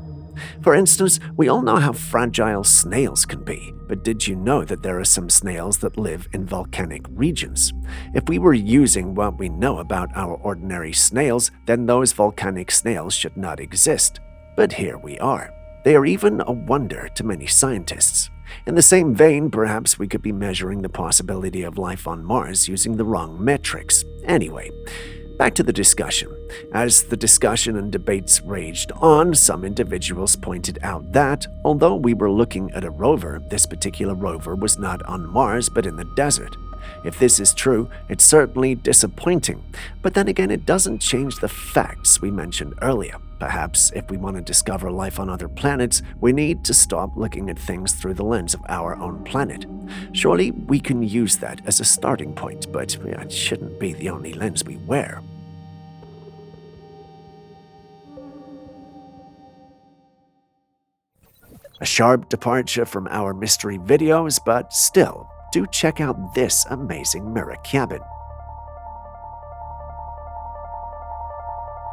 For instance, we all know how fragile snails can be, but did you know that there are some snails that live in volcanic regions? If we were using what we know about our ordinary snails, then those volcanic snails should not exist. But here we are. They are even a wonder to many scientists. In the same vein, perhaps we could be measuring the possibility of life on Mars using the wrong metrics. Anyway, back to the discussion. As the discussion and debates raged on, some individuals pointed out that, although we were looking at a rover, this particular rover was not on Mars but in the desert. If this is true, it's certainly disappointing, but then again it doesn't change the facts we mentioned earlier. Perhaps if we want to discover life on other planets, we need to stop looking at things through the lens of our own planet. Surely we can use that as a starting point, but it shouldn't be the only lens we wear. A sharp departure from our mystery videos, but still, do check out this amazing mirror cabin.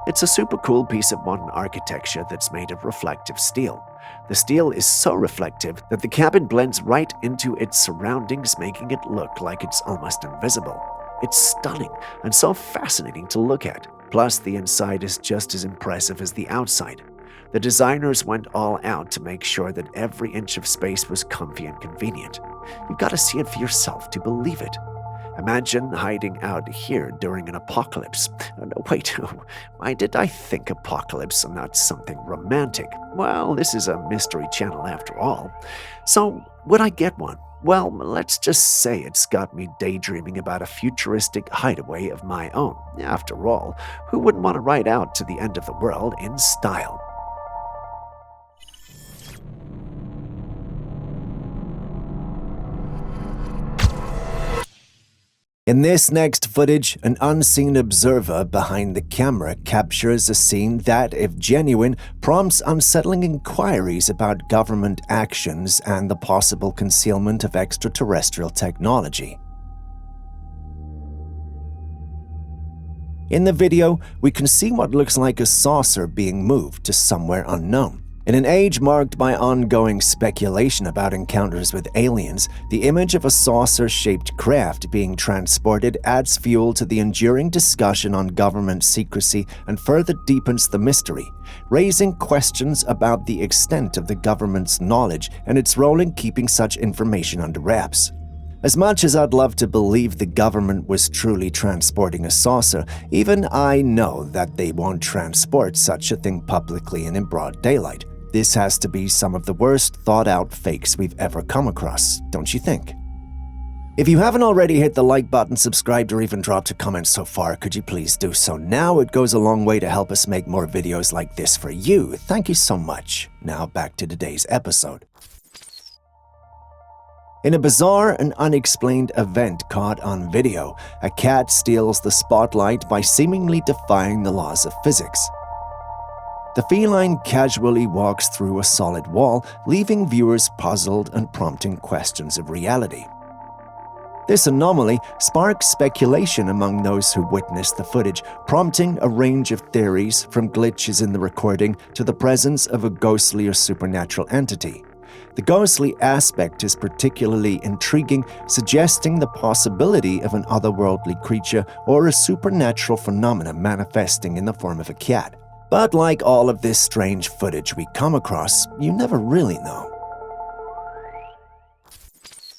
It's a super cool piece of modern architecture that's made of reflective steel. The steel is so reflective that the cabin blends right into its surroundings, making it look like it's almost invisible. It's stunning and so fascinating to look at. Plus, the inside is just as impressive as the outside. The designers went all out to make sure that every inch of space was comfy and convenient. You've got to see it for yourself to believe it. Imagine hiding out here during an apocalypse. No, wait, why did I think apocalypse and not something romantic? Well, this is a mystery channel after all. So, would I get one? Well, let's just say it's got me daydreaming about a futuristic hideaway of my own. After all, who wouldn't want to ride out to the end of the world in style? In this next footage, an unseen observer behind the camera captures a scene that, if genuine, prompts unsettling inquiries about government actions and the possible concealment of extraterrestrial technology. In the video, we can see what looks like a saucer being moved to somewhere unknown. In an age marked by ongoing speculation about encounters with aliens, the image of a saucer-shaped craft being transported adds fuel to the enduring discussion on government secrecy and further deepens the mystery, raising questions about the extent of the government's knowledge and its role in keeping such information under wraps. As much as I'd love to believe the government was truly transporting a saucer, even I know that they won't transport such a thing publicly and in broad daylight. This has to be some of the worst thought-out fakes we've ever come across, don't you think? If you haven't already hit the like button, subscribed, or even dropped a comment so far, could you please do so now? It goes a long way to help us make more videos like this for you. Thank you so much. Now back to today's episode. In a bizarre and unexplained event caught on video, a cat steals the spotlight by seemingly defying the laws of physics. The feline casually walks through a solid wall, leaving viewers puzzled and prompting questions of reality. This anomaly sparks speculation among those who witnessed the footage, prompting a range of theories from glitches in the recording to the presence of a ghostly or supernatural entity. The ghostly aspect is particularly intriguing, suggesting the possibility of an otherworldly creature or a supernatural phenomenon manifesting in the form of a cat. But like all of this strange footage we come across, you never really know.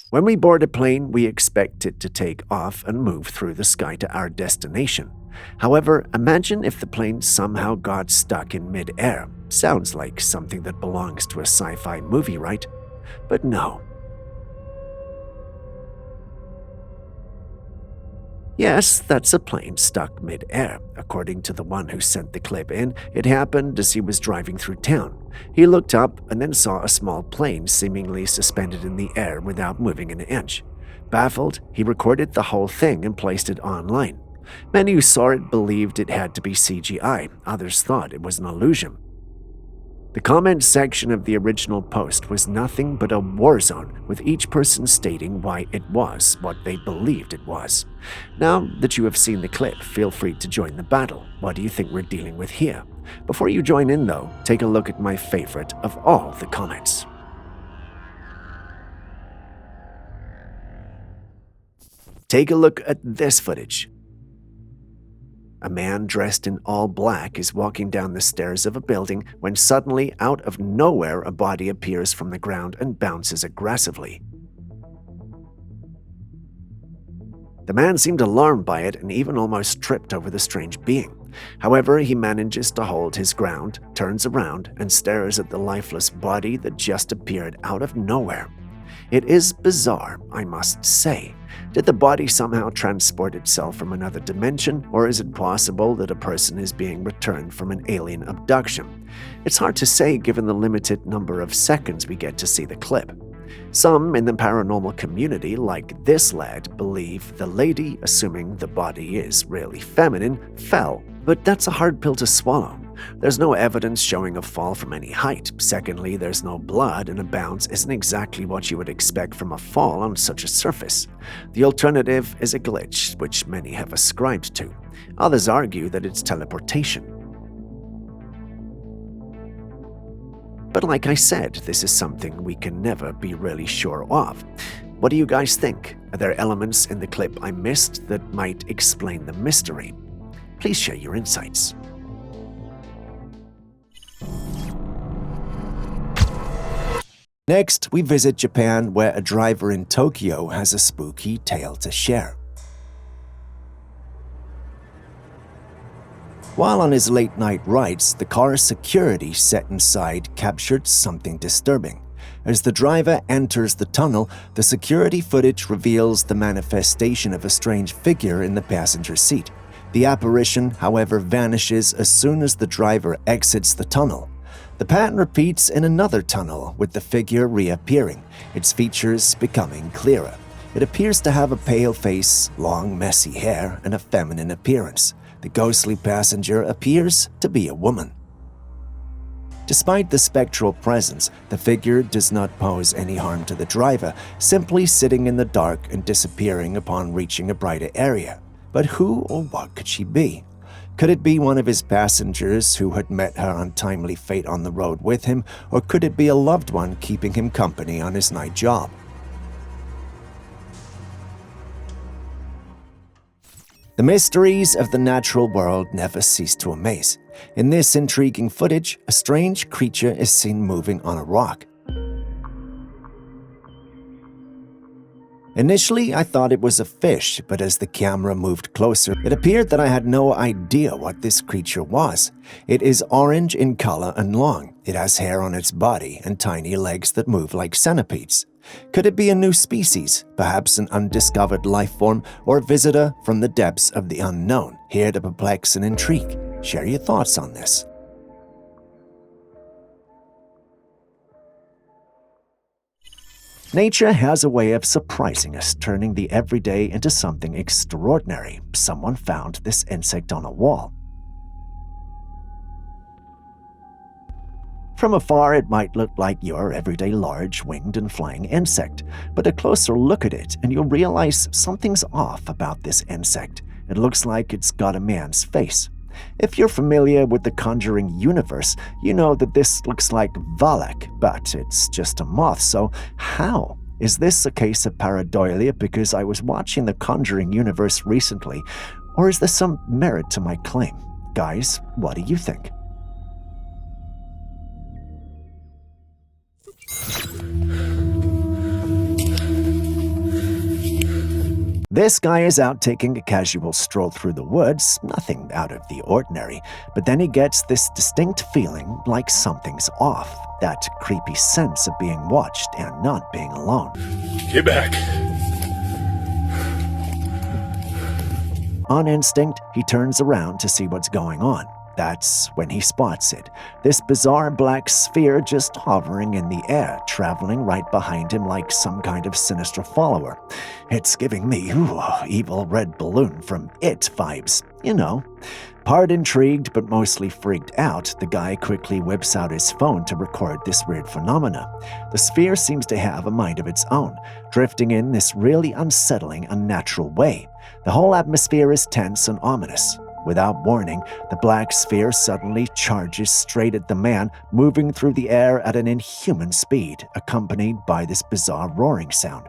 When we board a plane, we expect it to take off and move through the sky to our destination. However, imagine if the plane somehow got stuck in mid-air. Sounds like something that belongs to a sci-fi movie, right? But no. Yes, that's a plane stuck mid-air. According to the one who sent the clip in, it happened as he was driving through town. He looked up and then saw a small plane seemingly suspended in the air without moving an inch. Baffled, he recorded the whole thing and placed it online. Many who saw it believed it had to be CGI. Others thought it was an illusion. The comment section of the original post was nothing but a war zone, with each person stating why it was what they believed it was. Now that you have seen the clip, feel free to join the battle. What do you think we're dealing with here? Before you join in though, take a look at my favorite of all the comments. Take a look at this footage. A man dressed in all black is walking down the stairs of a building when suddenly, out of nowhere, a body appears from the ground and bounces aggressively. The man seemed alarmed by it and even almost tripped over the strange being. However, he manages to hold his ground, turns around, and stares at the lifeless body that just appeared out of nowhere. It is bizarre, I must say. Did the body somehow transport itself from another dimension, or is it possible that a person is being returned from an alien abduction? It's hard to say given the limited number of seconds we get to see the clip. Some in the paranormal community, like this lad, believe the lady, assuming the body is really feminine, fell, but that's a hard pill to swallow. There's no evidence showing a fall from any height. Secondly, there's no blood, and a bounce isn't exactly what you would expect from a fall on such a surface. The alternative is a glitch, which many have ascribed to. Others argue that it's teleportation. But like I said, this is something we can never be really sure of. What do you guys think? Are there elements in the clip I missed that might explain the mystery? Please share your insights. Next, we visit Japan, where a driver in Tokyo has a spooky tale to share. While on his late-night rides, the car's security set inside captured something disturbing. As the driver enters the tunnel, the security footage reveals the manifestation of a strange figure in the passenger seat. The apparition, however, vanishes as soon as the driver exits the tunnel. The pattern repeats in another tunnel, with the figure reappearing, its features becoming clearer. It appears to have a pale face, long messy hair, and a feminine appearance. The ghostly passenger appears to be a woman. Despite the spectral presence, the figure does not pose any harm to the driver, simply sitting in the dark and disappearing upon reaching a brighter area. But who or what could she be? Could it be one of his passengers who had met her untimely fate on the road with him, or could it be a loved one keeping him company on his night job? The mysteries of the natural world never cease to amaze. In this intriguing footage, a strange creature is seen moving on a rock. Initially, I thought it was a fish, but as the camera moved closer, it appeared that I had no idea what this creature was. It is orange in color and long. It has hair on its body and tiny legs that move like centipedes. Could it be a new species, perhaps an undiscovered life form, or a visitor from the depths of the unknown, here to perplex and intrigue? Share your thoughts on this. Nature has a way of surprising us, turning the everyday into something extraordinary. Someone found this insect on a wall. From afar, it might look like your everyday large, winged and flying insect, but a closer look at it and you'll realize something's off about this insect. It looks like it's got a man's face. If you're familiar with the Conjuring universe, you know that this looks like Valak, but it's just a moth, so how? Is this a case of pareidolia because I was watching the Conjuring universe recently, or is there some merit to my claim? Guys, what do you think? This guy is out taking a casual stroll through the woods, nothing out of the ordinary, but then he gets this distinct feeling like something's off, that creepy sense of being watched and not being alone. Get back. On instinct, he turns around to see what's going on. That's when he spots it, this bizarre black sphere just hovering in the air, traveling right behind him like some kind of sinister follower. It's giving me evil red balloon from It vibes, you know. Part intrigued but mostly freaked out, the guy quickly whips out his phone to record this weird phenomena. The sphere seems to have a mind of its own, drifting in this really unsettling, unnatural way. The whole atmosphere is tense and ominous. Without warning, the black sphere suddenly charges straight at the man, moving through the air at an inhuman speed, accompanied by this bizarre roaring sound.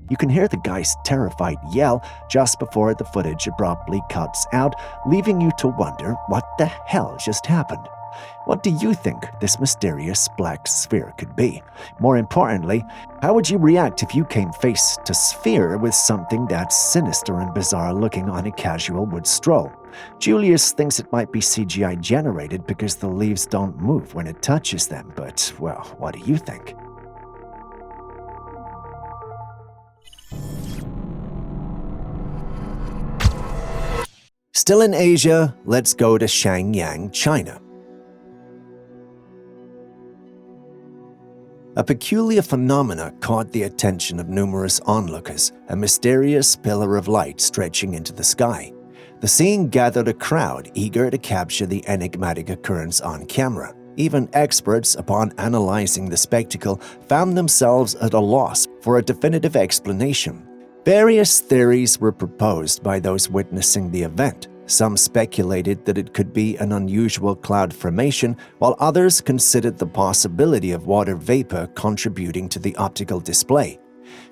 You can hear the guy's terrified yell just before the footage abruptly cuts out, leaving you to wonder what the hell just happened. What do you think this mysterious black sphere could be? More importantly, how would you react if you came face to sphere with something that's sinister and bizarre looking on a casual wood stroll? Julius thinks it might be CGI generated because the leaves don't move when it touches them, but, well, what do you think? Still in Asia, let's go to Shenyang, China. A peculiar phenomena caught the attention of numerous onlookers, a mysterious pillar of light stretching into the sky. The scene gathered a crowd eager to capture the enigmatic occurrence on camera. Even experts, upon analyzing the spectacle, found themselves at a loss for a definitive explanation. Various theories were proposed by those witnessing the event. Some speculated that it could be an unusual cloud formation, while others considered the possibility of water vapor contributing to the optical display.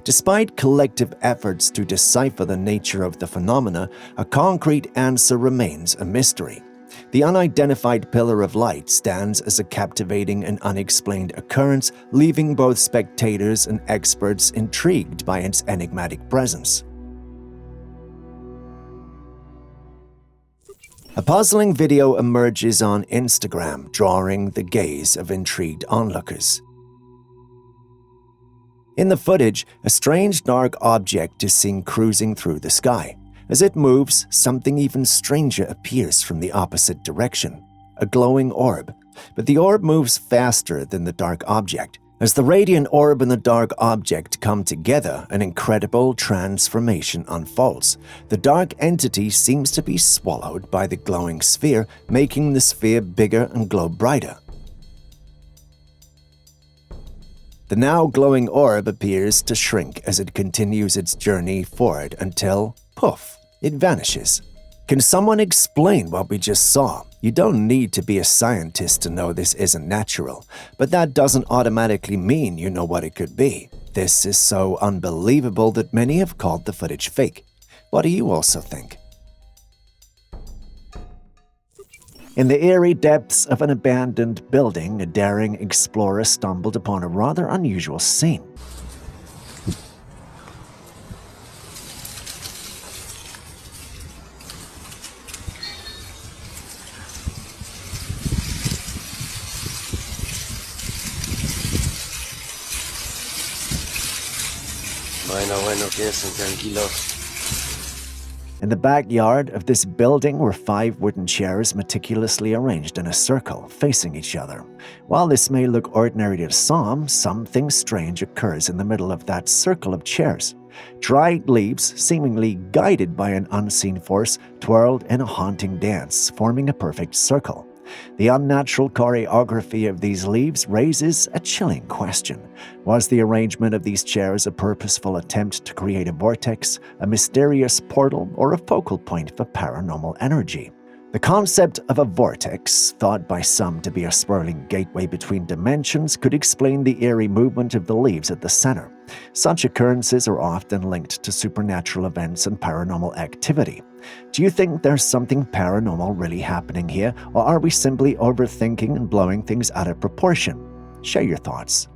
Despite collective efforts to decipher the nature of the phenomena, a concrete answer remains a mystery. The unidentified pillar of light stands as a captivating and unexplained occurrence, leaving both spectators and experts intrigued by its enigmatic presence. A puzzling video emerges on Instagram, drawing the gaze of intrigued onlookers. In the footage, a strange dark object is seen cruising through the sky. As it moves, something even stranger appears from the opposite direction, a glowing orb. But the orb moves faster than the dark object. As the radiant orb and the dark object come together, an incredible transformation unfolds. The dark entity seems to be swallowed by the glowing sphere, making the sphere bigger and glow brighter. The now glowing orb appears to shrink as it continues its journey forward until, poof, it vanishes. Can someone explain what we just saw? You don't need to be a scientist to know this isn't natural, but that doesn't automatically mean you know what it could be. This is so unbelievable that many have called the footage fake. What do you also think? In the eerie depths of an abandoned building, a daring explorer stumbled upon a rather unusual scene. Bueno, quédense tranquilos. In the backyard of this building were 5 wooden chairs meticulously arranged in a circle, facing each other. While this may look ordinary to some, something strange occurs in the middle of that circle of chairs. Dried leaves, seemingly guided by an unseen force, twirled in a haunting dance, forming a perfect circle. The unnatural choreography of these leaves raises a chilling question. Was the arrangement of these chairs a purposeful attempt to create a vortex, a mysterious portal, or a focal point for paranormal energy? The concept of a vortex, thought by some to be a swirling gateway between dimensions, could explain the eerie movement of the leaves at the center. Such occurrences are often linked to supernatural events and paranormal activity. Do you think there's something paranormal really happening here, or are we simply overthinking and blowing things out of proportion? Share your thoughts.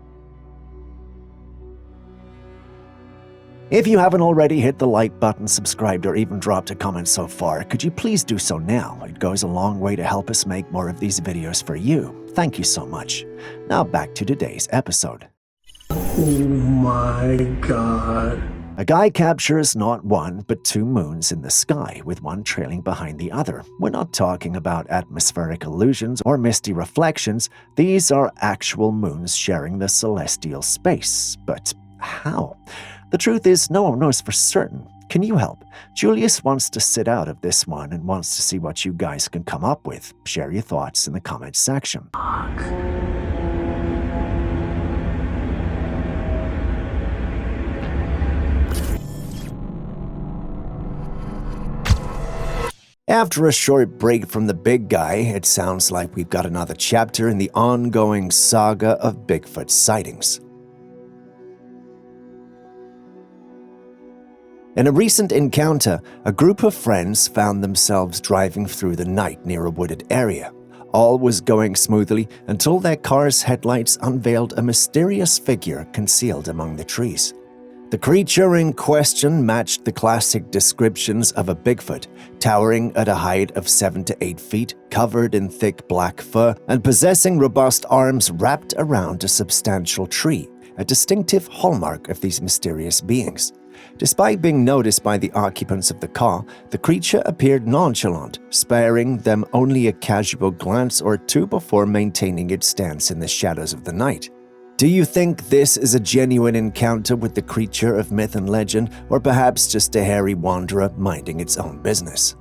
If you haven't already hit the like button, subscribed, or even dropped a comment so far, could you please do so now? It goes a long way to help us make more of these videos for you. Thank you so much. Now back to today's episode. Oh my god. A guy captures not one, but 2 moons in the sky, with one trailing behind the other. We're not talking about atmospheric illusions or misty reflections. These are actual moons sharing the celestial space. But how? The truth is, no one knows for certain. Can you help? Julius wants to sit out of this one and wants to see what you guys can come up with. Share your thoughts in the comments section. After a short break from the big guy, it sounds like we've got another chapter in the ongoing saga of Bigfoot sightings. In a recent encounter, a group of friends found themselves driving through the night near a wooded area. All was going smoothly until their car's headlights unveiled a mysterious figure concealed among the trees. The creature in question matched the classic descriptions of a Bigfoot, towering at a height of 7 to 8 feet, covered in thick black fur, and possessing robust arms wrapped around a substantial tree, a distinctive hallmark of these mysterious beings. Despite being noticed by the occupants of the car, the creature appeared nonchalant, sparing them only a casual glance or two before maintaining its stance in the shadows of the night. Do you think this is a genuine encounter with the creature of myth and legend, or perhaps just a hairy wanderer minding its own business?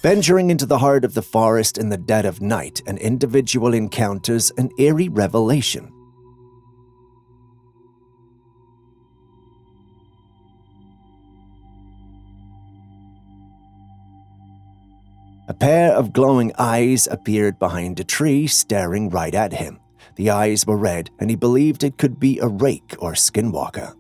Venturing into the heart of the forest in the dead of night, an individual encounters an eerie revelation. A pair of glowing eyes appeared behind a tree, staring right at him. The eyes were red, and he believed it could be a rake or skinwalker.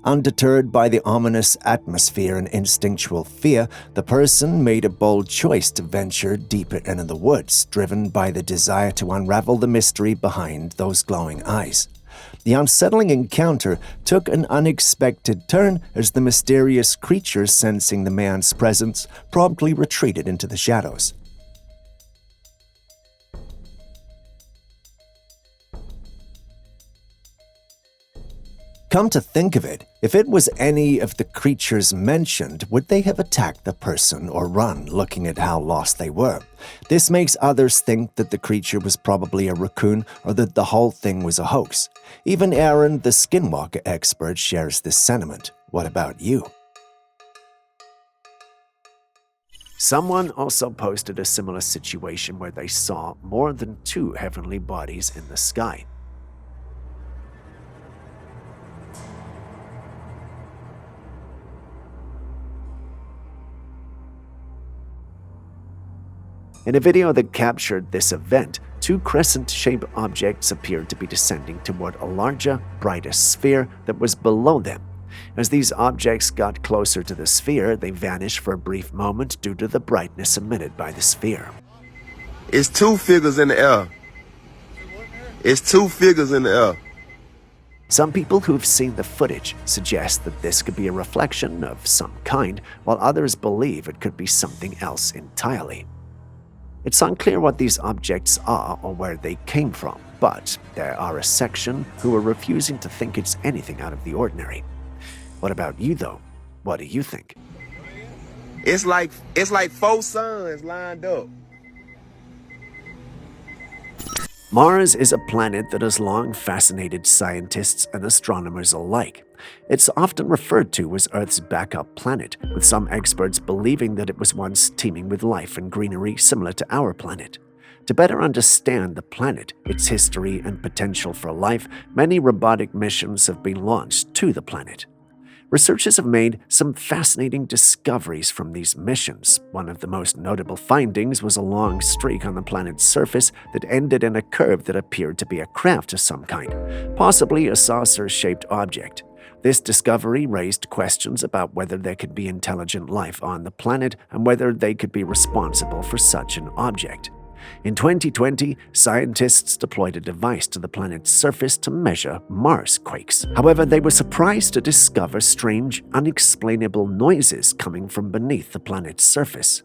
Undeterred by the ominous atmosphere and instinctual fear, the person made a bold choice to venture deeper into the woods, driven by the desire to unravel the mystery behind those glowing eyes. The unsettling encounter took an unexpected turn as the mysterious creature, sensing the man's presence, promptly retreated into the shadows. Come to think of it, if it was any of the creatures mentioned, would they have attacked the person or run, looking at how lost they were? This makes others think that the creature was probably a raccoon or that the whole thing was a hoax. Even Aaron, the skinwalker expert, shares this sentiment. What about you? Someone also posted a similar situation where they saw more than 2 heavenly bodies in the sky. In a video that captured this event, 2 crescent-shaped objects appeared to be descending toward a larger, brighter sphere that was below them. As these objects got closer to the sphere, they vanished for a brief moment due to the brightness emitted by the sphere. It's 2 figures in the air. It's 2 figures in the air. Some people who've seen the footage suggest that this could be a reflection of some kind, while others believe it could be something else entirely. It's unclear what these objects are or where they came from, but there are a section who are refusing to think it's anything out of the ordinary. What about you, though? What do you think? It's like 4 suns lined up. Mars is a planet that has long fascinated scientists and astronomers alike. It's often referred to as Earth's backup planet, with some experts believing that it was once teeming with life and greenery similar to our planet. To better understand the planet, its history, and potential for life, many robotic missions have been launched to the planet. Researchers have made some fascinating discoveries from these missions. One of the most notable findings was a long streak on the planet's surface that ended in a curve that appeared to be a craft of some kind, possibly a saucer-shaped object. This discovery raised questions about whether there could be intelligent life on the planet and whether they could be responsible for such an object. In 2020, scientists deployed a device to the planet's surface to measure Mars quakes. However, they were surprised to discover strange, unexplainable noises coming from beneath the planet's surface.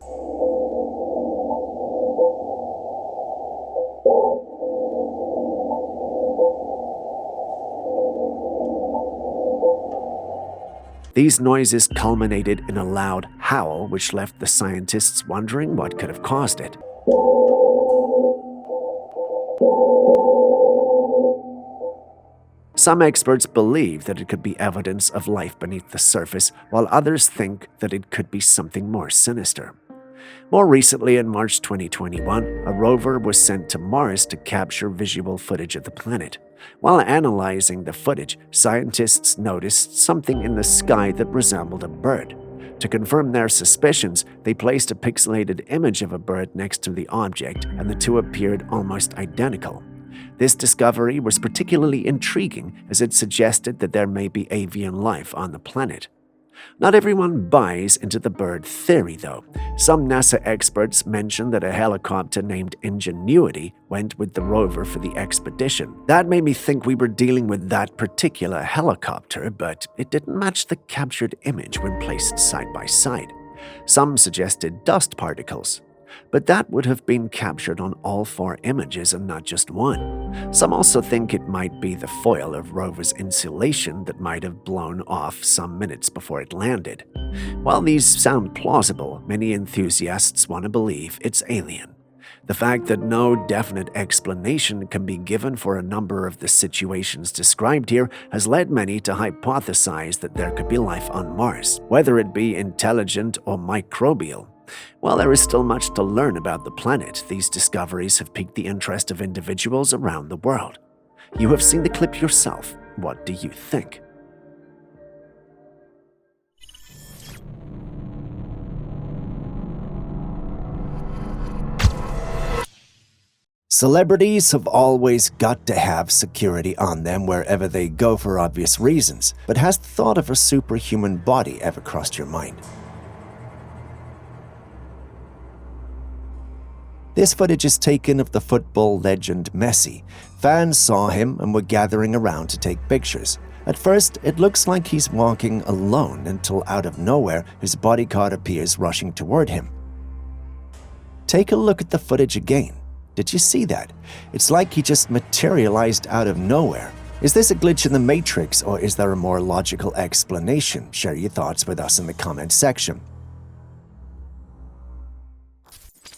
These noises culminated in a loud howl, which left the scientists wondering what could have caused it. Some experts believe that it could be evidence of life beneath the surface, while others think that it could be something more sinister. More recently, in March 2021, a rover was sent to Mars to capture visual footage of the planet. While analyzing the footage, scientists noticed something in the sky that resembled a bird. To confirm their suspicions, they placed a pixelated image of a bird next to the object, and the two appeared almost identical. This discovery was particularly intriguing as it suggested that there may be avian life on the planet. Not everyone buys into the bird theory, though. Some NASA experts mentioned that a helicopter named Ingenuity went with the rover for the expedition. That made me think we were dealing with that particular helicopter, but it didn't match the captured image when placed side by side. Some suggested dust particles, but that would have been captured on all 4 images and not just one. Some also think it might be the foil of rover's insulation that might have blown off some minutes before it landed. While these sound plausible, many enthusiasts want to believe it's alien. The fact that no definite explanation can be given for a number of the situations described here has led many to hypothesize that there could be life on Mars, whether it be intelligent or microbial. While there is still much to learn about the planet, these discoveries have piqued the interest of individuals around the world. You have seen the clip yourself. What do you think? Celebrities have always got to have security on them wherever they go for obvious reasons, but has the thought of a superhuman body ever crossed your mind? This footage is taken of the football legend Messi. Fans saw him and were gathering around to take pictures. At first, it looks like he's walking alone until out of nowhere, his bodyguard appears rushing toward him. Take a look at the footage again. Did you see that? It's like he just materialized out of nowhere. Is this a glitch in the Matrix, or is there a more logical explanation? Share your thoughts with us in the comment section.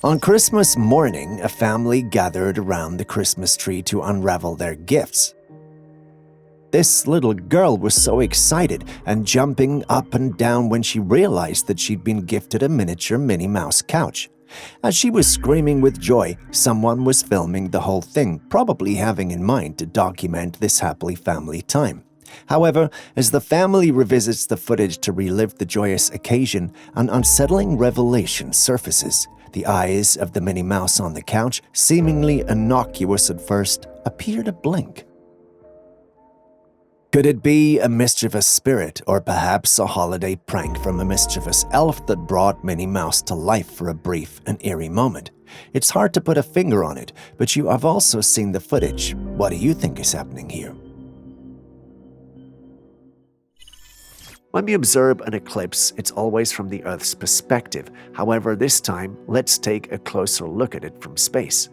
On Christmas morning, a family gathered around the Christmas tree to unravel their gifts. This little girl was so excited and jumping up and down when she realized that she'd been gifted a miniature Minnie Mouse couch. As she was screaming with joy, someone was filming the whole thing, probably having in mind to document this happy family time. However, as the family revisits the footage to relive the joyous occasion, an unsettling revelation surfaces. The eyes of the Minnie Mouse on the couch, seemingly innocuous at first, appear to blink. Could it be a mischievous spirit, or perhaps a holiday prank from a mischievous elf that brought Minnie Mouse to life for a brief and eerie moment? It's hard to put a finger on it, but you have also seen the footage. What do you think is happening here? When we observe an eclipse, it's always from the Earth's perspective. However, this time, let's take a closer look at it from space.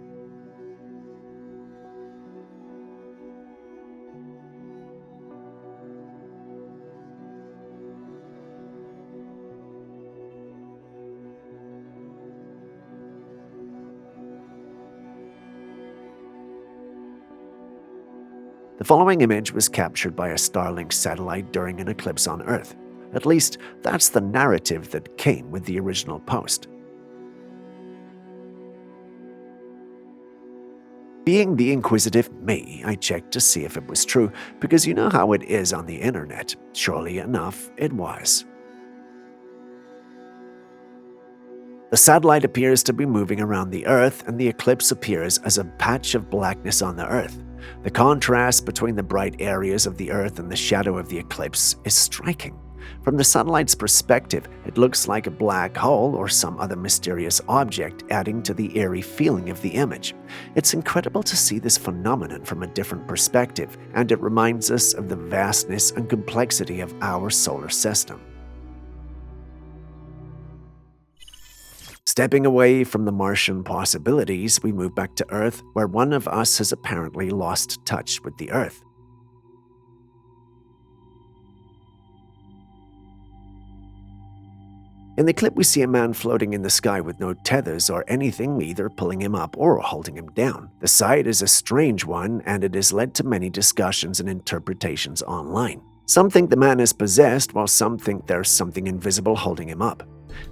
The following image was captured by a Starlink satellite during an eclipse on Earth. At least, that's the narrative that came with the original post. Being the inquisitive me, I checked to see if it was true, because you know how it is on the internet. Surely enough, it was. The satellite appears to be moving around the Earth, and the eclipse appears as a patch of blackness on the Earth. The contrast between the bright areas of the Earth and the shadow of the eclipse is striking. From the satellite's perspective, it looks like a black hole or some other mysterious object, adding to the eerie feeling of the image. It's incredible to see this phenomenon from a different perspective, and it reminds us of the vastness and complexity of our solar system. Stepping away from the Martian possibilities, we move back to Earth, where one of us has apparently lost touch with the Earth. In the clip, we see a man floating in the sky with no tethers or anything either pulling him up or holding him down. The sight is a strange one, and it has led to many discussions and interpretations online. Some think the man is possessed, while some think there's something invisible holding him up.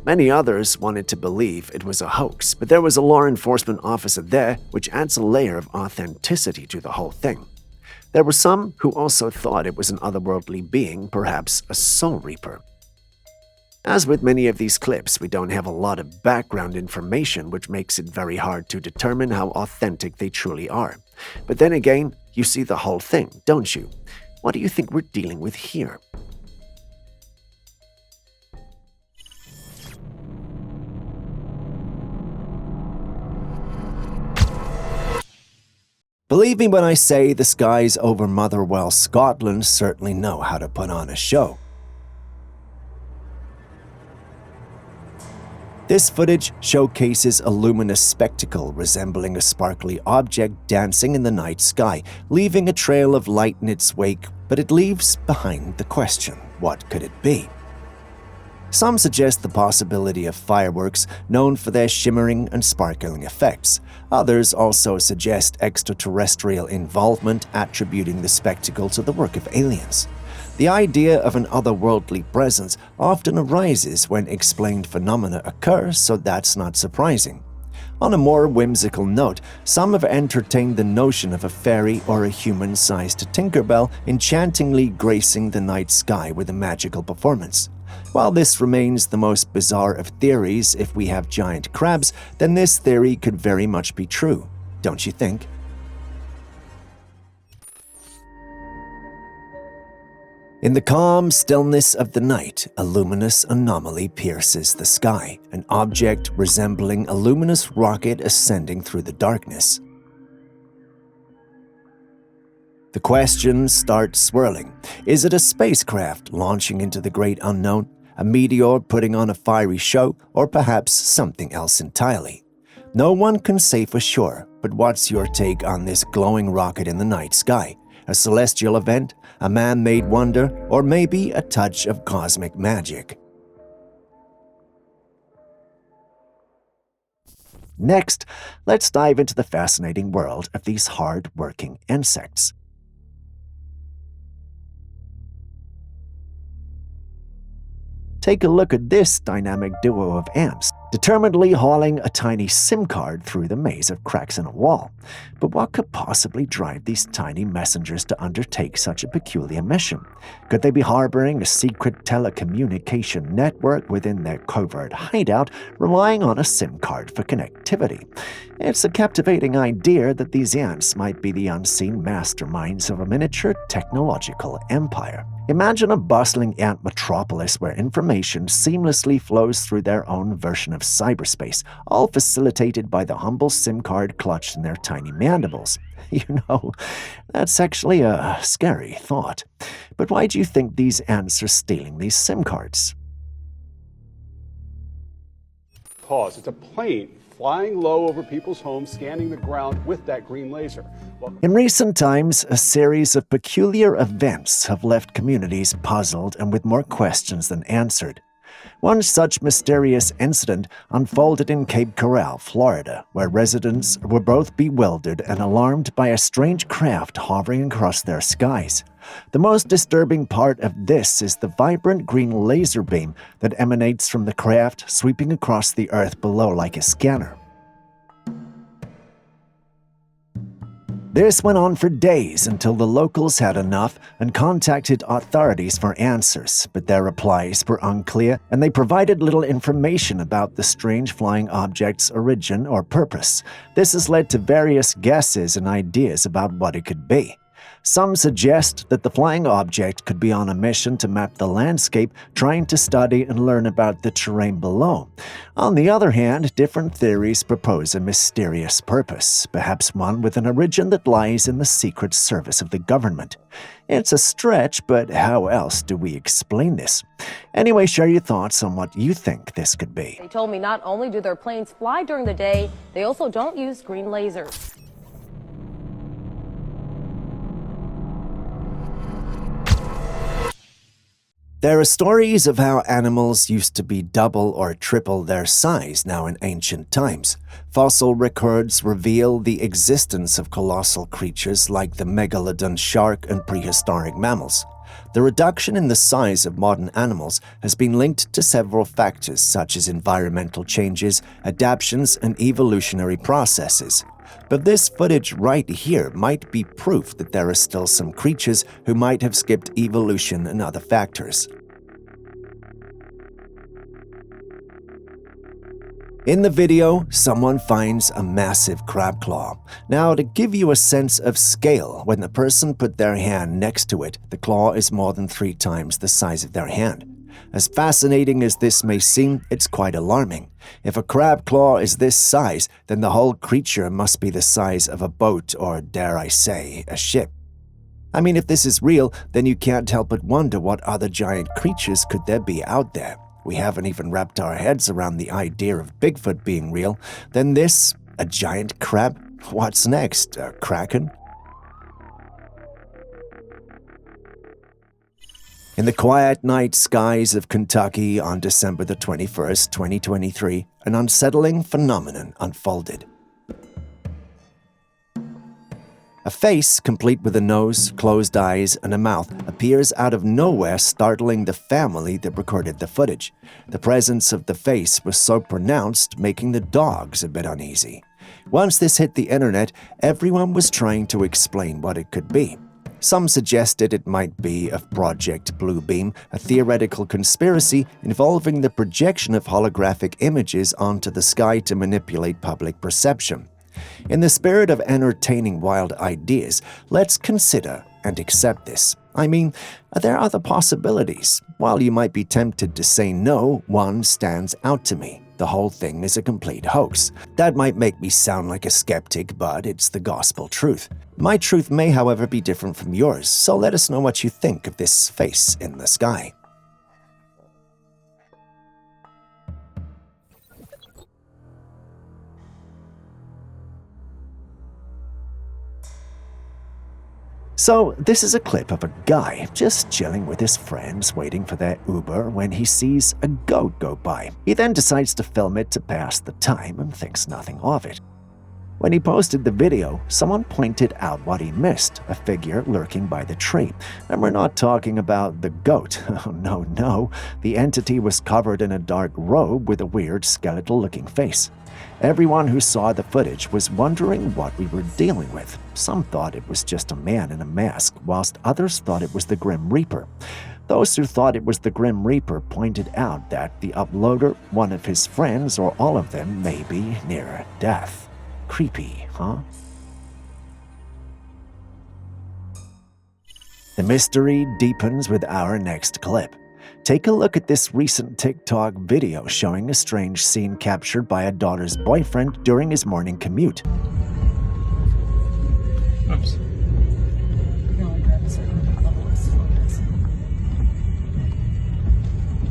Many others wanted to believe it was a hoax, but there was a law enforcement officer there, which adds a layer of authenticity to the whole thing. There were some who also thought it was an otherworldly being, perhaps a soul reaper. As with many of these clips, we don't have a lot of background information, which makes it very hard to determine how authentic they truly are. But then again, you see the whole thing, don't you? What do you think we're dealing with here? Believe me when I say the skies over Motherwell, Scotland certainly know how to put on a show. This footage showcases a luminous spectacle resembling a sparkly object dancing in the night sky, leaving a trail of light in its wake, but it leaves behind the question, what could it be? Some suggest the possibility of fireworks, known for their shimmering and sparkling effects. Others also suggest extraterrestrial involvement, attributing the spectacle to the work of aliens. The idea of an otherworldly presence often arises when explained phenomena occur, so that's not surprising. On a more whimsical note, some have entertained the notion of a fairy or a human-sized Tinkerbell enchantingly gracing the night sky with a magical performance. While this remains the most bizarre of theories, if we have giant crabs, then this theory could very much be true. don't you think? In the calm stillness of the night, a luminous anomaly pierces the sky, an object resembling a luminous rocket ascending through the darkness. The questions start swirling. Is it a spacecraft launching into the great unknown, a meteor putting on a fiery show, or perhaps something else entirely? No one can say for sure, but what's your take on this glowing rocket in the night sky? A celestial event, a man-made wonder, or maybe a touch of cosmic magic? Next, let's dive into the fascinating world of these hard-working insects. Take a look at this dynamic duo of ants, determinedly hauling a tiny SIM card through the maze of cracks in a wall. But what could possibly drive these tiny messengers to undertake such a peculiar mission? Could they be harboring a secret telecommunication network within their covert hideout, relying on a SIM card for connectivity? It's a captivating idea that these ants might be the unseen masterminds of a miniature technological empire. Imagine a bustling ant metropolis where information seamlessly flows through their own version of cyberspace, all facilitated by the humble SIM card clutched in their tiny mandibles. You know, that's actually a scary thought. But why do you think these ants are stealing these SIM cards? Pause. It's a plane flying low over people's homes, scanning the ground with that green laser. In recent times, a series of peculiar events have left communities puzzled and with more questions than answered. One such mysterious incident unfolded in Cape Coral, Florida, where residents were both bewildered and alarmed by a strange craft hovering across their skies. The most disturbing part of this is the vibrant green laser beam that emanates from the craft, sweeping across the earth below like a scanner. This went on for days until the locals had enough and contacted authorities for answers, but their replies were unclear and they provided little information about the strange flying object's origin or purpose. This has led to various guesses and ideas about what it could be. Some suggest that the flying object could be on a mission to map the landscape, trying to study and learn about the terrain below. On the other hand, different theories propose a mysterious purpose, perhaps one with an origin that lies in the secret service of the government. It's a stretch, but how else do we explain this? Anyway, share your thoughts on what you think this could be. They told me not only do their planes fly during the day, they also don't use green lasers. There are stories of how animals used to be double or triple their size now in ancient times. Fossil records reveal the existence of colossal creatures like the megalodon shark and prehistoric mammals. The reduction in the size of modern animals has been linked to several factors such as environmental changes, adaptations, and evolutionary processes. But this footage right here might be proof that there are still some creatures who might have skipped evolution and other factors. In the video, someone finds a massive crab claw. Now, to give you a sense of scale, when the person put their hand next to it, the claw is more than 3 times the size of their hand. As fascinating as this may seem, it's quite alarming. If a crab claw is this size, then the whole creature must be the size of a boat or, dare I say, a ship. I mean, if this is real, then you can't help but wonder what other giant creatures could there be out there. We haven't even wrapped our heads around the idea of Bigfoot being real. Then this, a giant crab? What's next? A kraken? In the quiet night skies of Kentucky on December the 21st, 2023, an unsettling phenomenon unfolded. A face, complete with a nose, closed eyes, and a mouth, appears out of nowhere, startling the family that recorded the footage. The presence of the face was so pronounced, making the dogs a bit uneasy. Once this hit the internet, everyone was trying to explain what it could be. Some suggested it might be of Project Bluebeam, a theoretical conspiracy involving the projection of holographic images onto the sky to manipulate public perception. In the spirit of entertaining wild ideas, let's consider and accept this. I mean, there are other possibilities. While you might be tempted to say no, one stands out to me. The whole thing is a complete hoax. That might make me sound like a skeptic, but it's the gospel truth. My truth may, however, be different from yours, so let us know what you think of this face in the sky. So, this is a clip of a guy just chilling with his friends waiting for their Uber when he sees a goat go by. He then decides to film it to pass the time and thinks nothing of it. When he posted the video, someone pointed out what he missed, a figure lurking by the tree. And we're not talking about the goat. Oh, no. The entity was covered in a dark robe with a weird skeletal-looking face. Everyone who saw the footage was wondering what we were dealing with. Some thought it was just a man in a mask, whilst others thought it was the Grim Reaper. Those who thought it was the Grim Reaper pointed out that the uploader, one of his friends, or all of them may be near death. Creepy, huh? The mystery deepens with our next clip. Take a look at this recent TikTok video showing a strange scene captured by a daughter's boyfriend during his morning commute. Oops.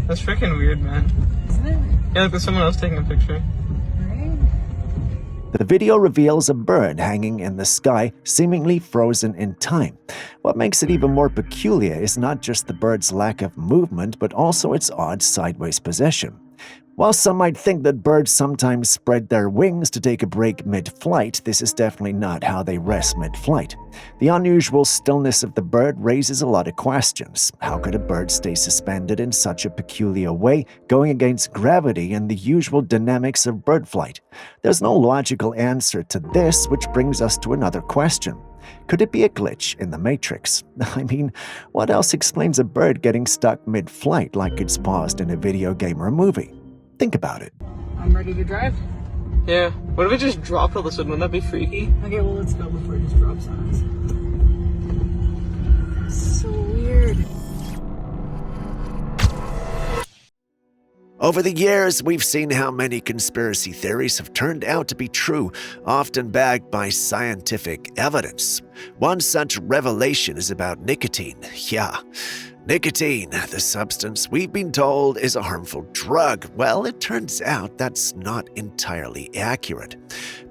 That's freaking weird, man. Isn't it? Yeah, like there's someone else taking a picture. The video reveals a bird hanging in the sky, seemingly frozen in time. What makes it even more peculiar is not just the bird's lack of movement, but also its odd sideways position. While some might think that birds sometimes spread their wings to take a break mid-flight, this is definitely not how they rest mid-flight. The unusual stillness of the bird raises a lot of questions. How could a bird stay suspended in such a peculiar way, going against gravity and the usual dynamics of bird flight? There's no logical answer to this, which brings us to another question. Could it be a glitch in the Matrix? I mean, what else explains a bird getting stuck mid-flight like it's paused in a video game or a movie? Think about it. I'm ready to drive. Yeah. What if it just dropped all of a sudden? Wouldn't that be freaky? Okay, well, let's go before it just drops on us. So weird. Over the years, we've seen how many conspiracy theories have turned out to be true, often backed by scientific evidence. One such revelation is about nicotine. Yeah. Nicotine, the substance we've been told is a harmful drug. Well, it turns out that's not entirely accurate.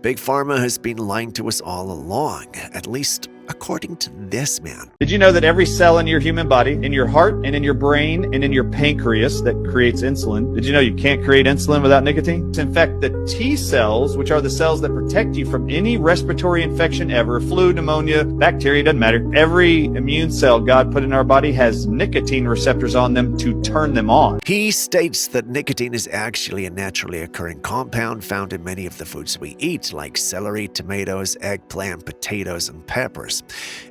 Big Pharma has been lying to us all along, at least according to this man. Did you know that every cell in your human body, in your heart and in your brain and in your pancreas that creates insulin, did you know you can't create insulin without nicotine? In fact, the T cells, which are the cells that protect you from any respiratory infection ever, flu, pneumonia, bacteria, doesn't matter. Every immune cell God put in our body has nicotine receptors on them to turn them on. He states that nicotine is actually a naturally occurring compound found in many of the foods we eat, like celery, tomatoes, eggplant, potatoes, and peppers.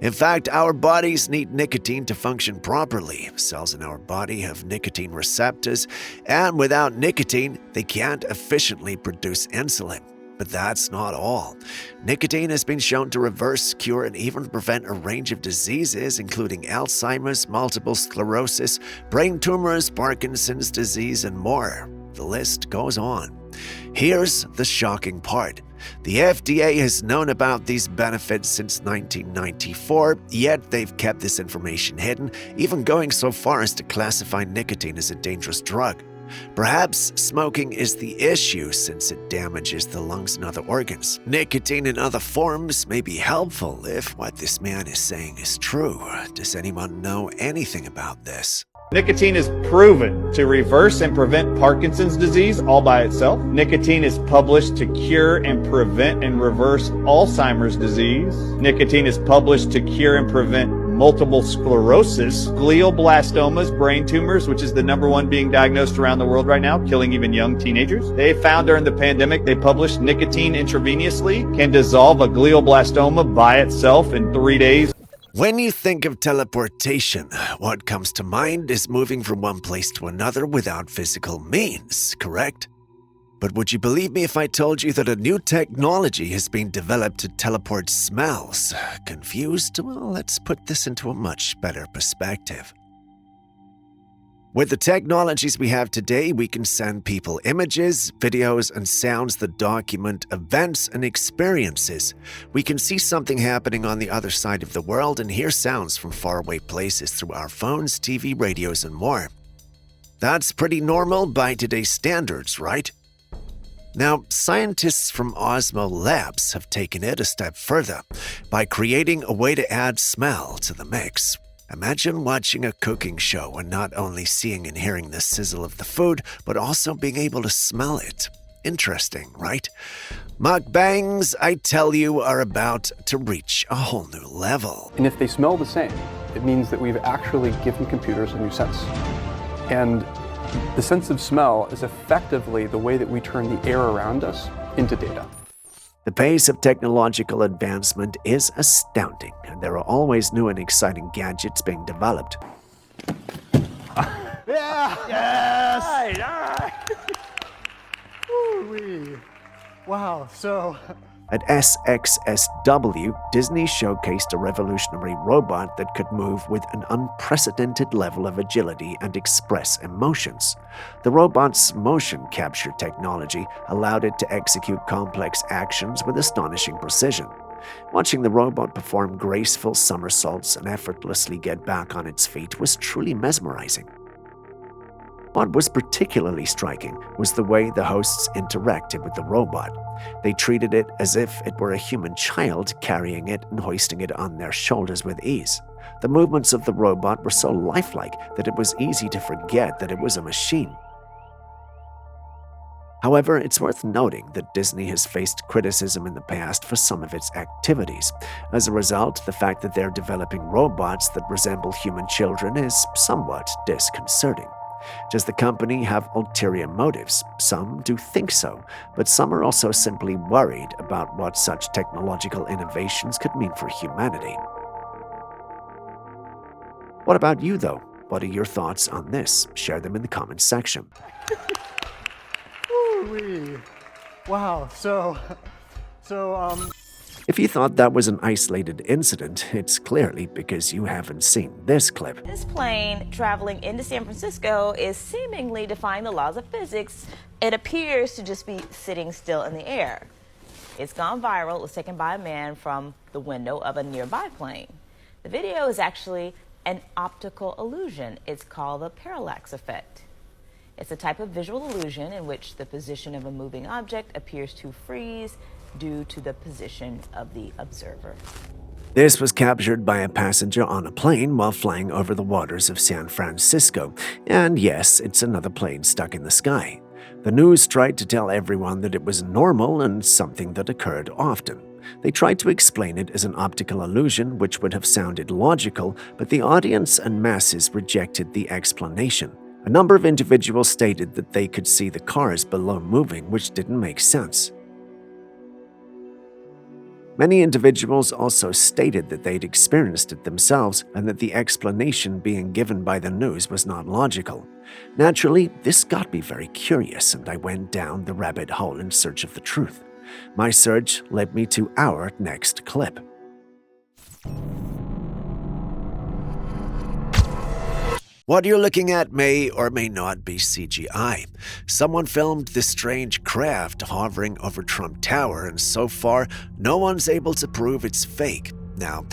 In fact, our bodies need nicotine to function properly. Cells in our body have nicotine receptors, and without nicotine, they can't efficiently produce insulin. But that's not all. Nicotine has been shown to reverse, cure, and even prevent a range of diseases, including Alzheimer's, multiple sclerosis, brain tumors, Parkinson's disease, and more. The list goes on. Here's the shocking part. The FDA has known about these benefits since 1994, yet they've kept this information hidden, even going so far as to classify nicotine as a dangerous drug. Perhaps smoking is the issue since it damages the lungs and other organs. Nicotine in other forms may be helpful if what this man is saying is true. Does anyone know anything about this? Nicotine is proven to reverse and prevent Parkinson's disease all by itself. Nicotine is published to cure and prevent and reverse Alzheimer's disease. Nicotine is published to cure and prevent multiple sclerosis, glioblastomas, brain tumors, which is the #1 being diagnosed around the world right now, killing even young teenagers. They found during the pandemic, they published nicotine intravenously can dissolve a glioblastoma by itself in 3 days. When you think of teleportation, what comes to mind is moving from one place to another without physical means, correct? But would you believe me if I told you that a new technology has been developed to teleport smells? Confused? Well, let's put this into a much better perspective. With the technologies we have today, we can send people images, videos, and sounds that document events and experiences. We can see something happening on the other side of the world and hear sounds from faraway places through our phones, TV, radios, and more. That's pretty normal by today's standards, right? Now, scientists from Osmo Labs have taken it a step further by creating a way to add smell to the mix. Imagine watching a cooking show and not only seeing and hearing the sizzle of the food, but also being able to smell it. Interesting, right? Mukbangs, I tell you, are about to reach a whole new level. And if they smell the same, it means that we've actually given computers a new sense. And the sense of smell is effectively the way that we turn the air around us into data. The pace of technological advancement is astounding, and there are always new and exciting gadgets being developed. Yeah! Yes! All right. Woo-wee. Wow, so... At SXSW, Disney showcased a revolutionary robot that could move with an unprecedented level of agility and express emotions. The robot's motion capture technology allowed it to execute complex actions with astonishing precision. Watching the robot perform graceful somersaults and effortlessly get back on its feet was truly mesmerizing. What was particularly striking was the way the hosts interacted with the robot. They treated it as if it were a human child, carrying it and hoisting it on their shoulders with ease. The movements of the robot were so lifelike that it was easy to forget that it was a machine. However, it's worth noting that Disney has faced criticism in the past for some of its activities. As a result, the fact that they're developing robots that resemble human children is somewhat disconcerting. Does the company have ulterior motives? Some do think so, but some are also simply worried about what such technological innovations could mean for humanity. What about you, though? What are your thoughts on this? Share them in the comments section. Woo-wee. Wow, so... If you thought that was an isolated incident, it's clearly because you haven't seen this clip. This plane traveling into San Francisco is seemingly defying the laws of physics. It appears to just be sitting still in the air. It's gone viral. It was taken by a man from the window of a nearby plane. The video is actually an optical illusion. It's called the parallax effect. It's a type of visual illusion in which the position of a moving object appears to freeze due to the position of the observer. This was captured by a passenger on a plane while flying over the waters of San Francisco. And yes, it's another plane stuck in the sky. The news tried to tell everyone that it was normal and something that occurred often. They tried to explain it as an optical illusion, which would have sounded logical, but the audience and masses rejected the explanation. A number of individuals stated that they could see the cars below moving, which didn't make sense. Many individuals also stated that they'd experienced it themselves and that the explanation being given by the news was not logical. Naturally, this got me very curious, and I went down the rabbit hole in search of the truth. My search led me to our next clip. What you're looking at may or may not be CGI. Someone filmed this strange craft hovering over Trump Tower, and so far, no one's able to prove it's fake. Now,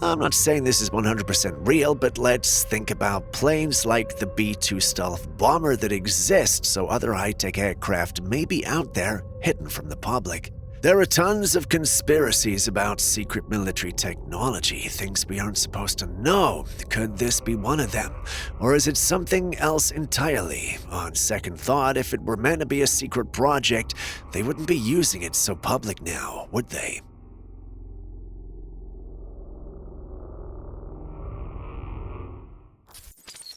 I'm not saying this is 100% real, but let's think about planes like the B-2 stealth bomber that exist, so other high-tech aircraft may be out there, hidden from the public. There are tons of conspiracies about secret military technology, things we aren't supposed to know. Could this be one of them? Or is it something else entirely? On second thought, if it were meant to be a secret project, they wouldn't be using it so public now, would they?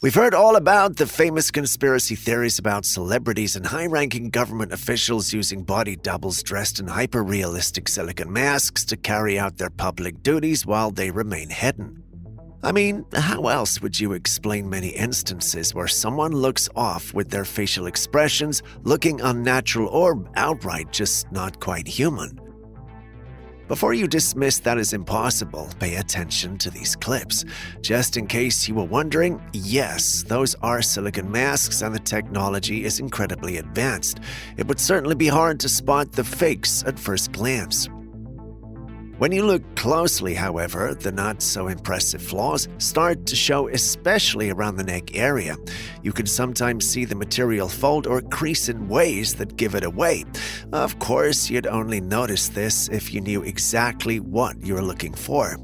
We've heard all about the famous conspiracy theories about celebrities and high-ranking government officials using body doubles dressed in hyper-realistic silicone masks to carry out their public duties while they remain hidden. I mean, how else would you explain many instances where someone looks off with their facial expressions, looking unnatural or outright just not quite human? Before you dismiss that as impossible, pay attention to these clips. Just in case you were wondering, yes, those are silicone masks and the technology is incredibly advanced. It would certainly be hard to spot the fakes at first glance. When you look closely, however, the not-so-impressive flaws start to show, especially around the neck area. You can sometimes see the material fold or crease in ways that give it away. Of course, you'd only notice this if you knew exactly what you were looking for.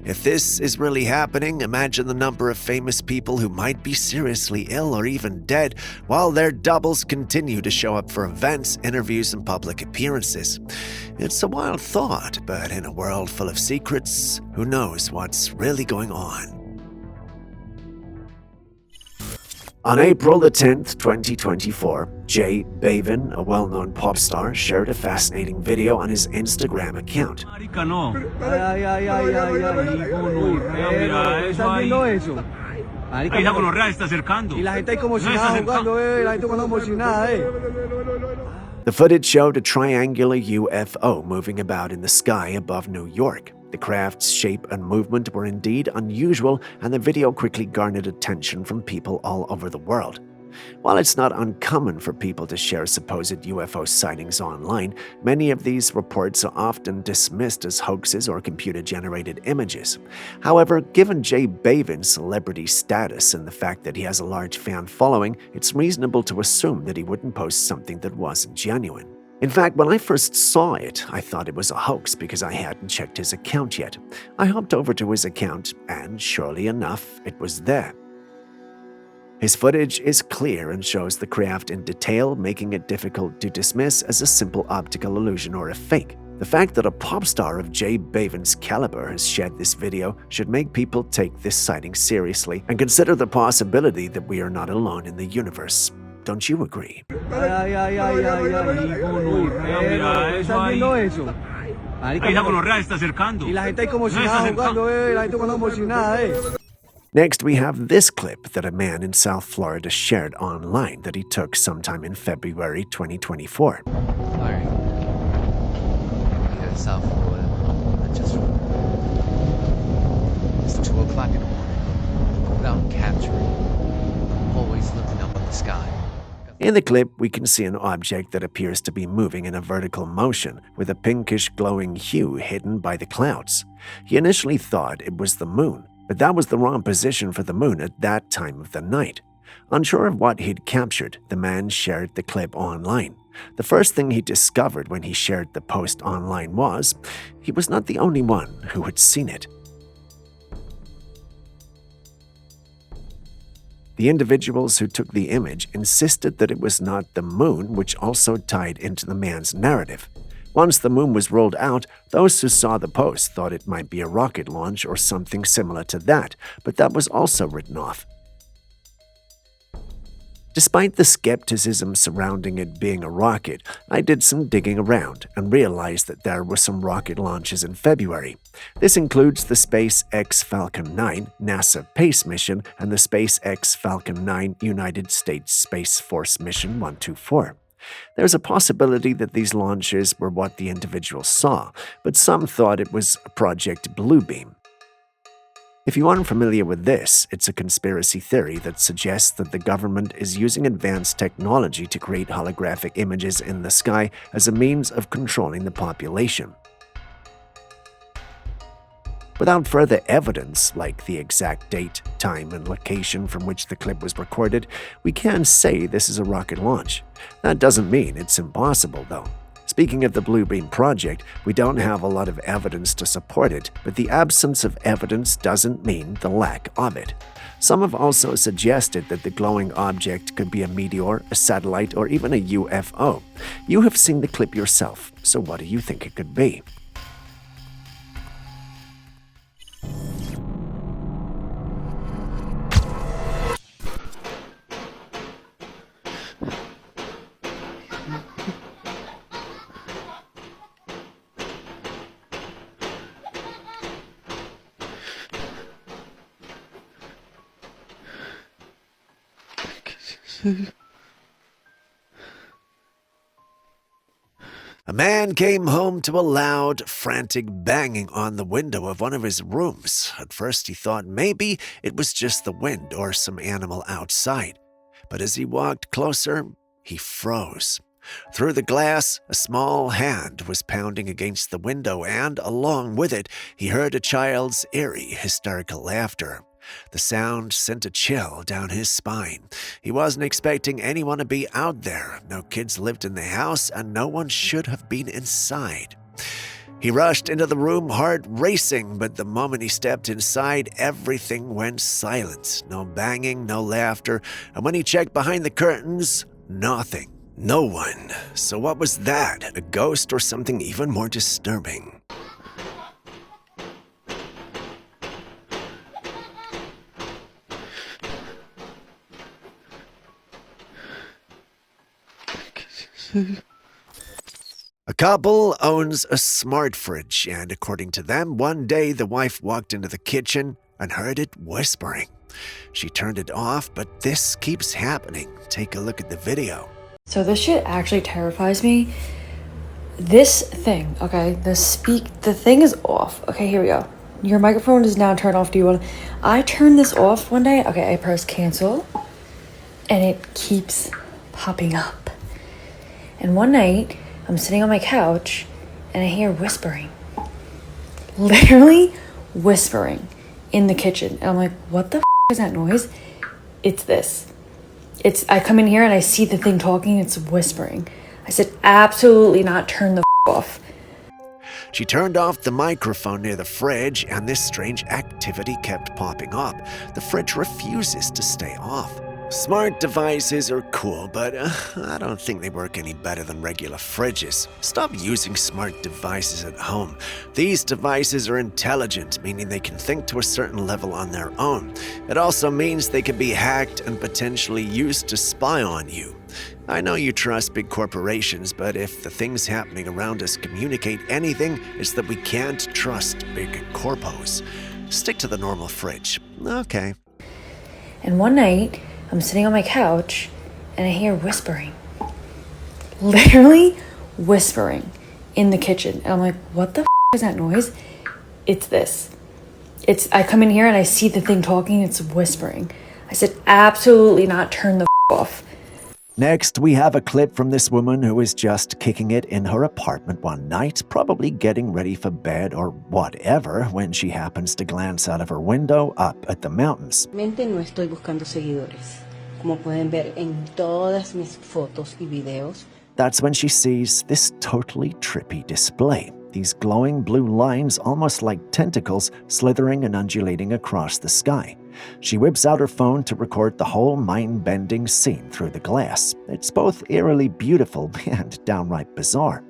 If this is really happening, imagine the number of famous people who might be seriously ill or even dead, while their doubles continue to show up for events, interviews, and public appearances. It's a wild thought, but in a world full of secrets, who knows what's really going on? On April the 10th, 2024, Jay Bavin, a well-known pop star, shared a fascinating video on his Instagram account. The footage showed a triangular UFO moving about in the sky above New York. The craft's shape and movement were indeed unusual, and the video quickly garnered attention from people all over the world. While it's not uncommon for people to share supposed UFO sightings online, many of these reports are often dismissed as hoaxes or computer-generated images. However, given Jay Bavin's celebrity status and the fact that he has a large fan following, it's reasonable to assume that he wouldn't post something that wasn't genuine. In fact, when I first saw it, I thought it was a hoax because I hadn't checked his account yet. I hopped over to his account, and surely enough, it was there. His footage is clear and shows the craft in detail, making it difficult to dismiss as a simple optical illusion or a fake. The fact that a pop star of Jay Bavin's caliber has shared this video should make people take this sighting seriously and consider the possibility that we are not alone in the universe. Don't you agree? Next, we have this clip that a man in South Florida shared online that he took sometime in February 2024. Sorry. Here in South Florida, it's 2 o'clock in the morning. I'm out capturing. I'm always looking up at the sky. In the clip, we can see an object that appears to be moving in a vertical motion, with a pinkish glowing hue hidden by the clouds. He initially thought it was the moon, but that was the wrong position for the moon at that time of the night. Unsure of what he'd captured, the man shared the clip online. The first thing he discovered when he shared the post online was he was not the only one who had seen it. The individuals who took the image insisted that it was not the moon, which also tied into the man's narrative. Once the moon was rolled out, those who saw the post thought it might be a rocket launch or something similar to that, but that was also written off. Despite the skepticism surrounding it being a rocket, I did some digging around and realized that there were some rocket launches in February. This includes the SpaceX Falcon 9 NASA PACE mission and the SpaceX Falcon 9 United States Space Force Mission 124. There's a possibility that these launches were what the individuals saw, but some thought it was Project Bluebeam. If you aren't familiar with this, it's a conspiracy theory that suggests that the government is using advanced technology to create holographic images in the sky as a means of controlling the population. Without further evidence, like the exact date, time, and location from which the clip was recorded, we can say this is a rocket launch. That doesn't mean it's impossible, though. Speaking of the Bluebeam project, we don't have a lot of evidence to support it, but the absence of evidence doesn't mean the lack of it. Some have also suggested that the glowing object could be a meteor, a satellite, or even a UFO. You have seen the clip yourself, so what do you think it could be? A man came home to a loud, frantic banging on the window of one of his rooms. At first he thought maybe it was just the wind or some animal outside. But as he walked closer, he froze. Through the glass, a small hand was pounding against the window, and along with it, he heard a child's eerie, hysterical laughter. The sound sent a chill down his spine. He wasn't expecting anyone to be out there. No kids lived in the house, and no one should have been inside. He rushed into the room, heart racing, but the moment he stepped inside, everything went silent. No banging, no laughter, and when he checked behind the curtains, nothing. No one. So what was that? A ghost or something even more disturbing? A couple owns a smart fridge, and according to them, one day the wife walked into the kitchen and heard it whispering. She turned it off, but this keeps happening. Take a look at the video. So this shit actually terrifies me. This thing, okay, the thing is off. Okay, here we go. Your microphone is now turned off. Do you want to? I turned this off one day. Okay, I press cancel, and it keeps popping up. And one night, I'm sitting on my couch, and I hear whispering. Literally whispering in the kitchen. And I'm like, what the is that noise? It's this. I come in here and I see the thing talking, it's whispering. I said, absolutely not, turn the off. She turned off the microphone near the fridge, and this strange activity kept popping up. The fridge refuses to stay off. Smart devices are cool, but I don't think they work any better than regular fridges. Stop using smart devices at home. These devices are intelligent, meaning they can think to a certain level on their own. It also means they can be hacked and potentially used to spy on you. I know you trust big corporations, but if the things happening around us communicate anything, it's that we can't trust big corpos. Stick to the normal fridge. Okay. And one night, I'm sitting on my couch, and I hear whispering. Literally whispering in the kitchen. And I'm like, what the is that noise? It's this. I come in here and I see the thing talking, it's whispering. I said, absolutely not, turn the off. Next, we have a clip from this woman who is just kicking it in her apartment one night, probably getting ready for bed or whatever, when she happens to glance out of her window up at the mountains. No estoy buscando seguidores. Como pueden ver en todas mis fotos y videos. That's when she sees this totally trippy display. These glowing blue lines, almost like tentacles, slithering and undulating across the sky. She whips out her phone to record the whole mind-bending scene through the glass. It's both eerily beautiful and downright bizarre.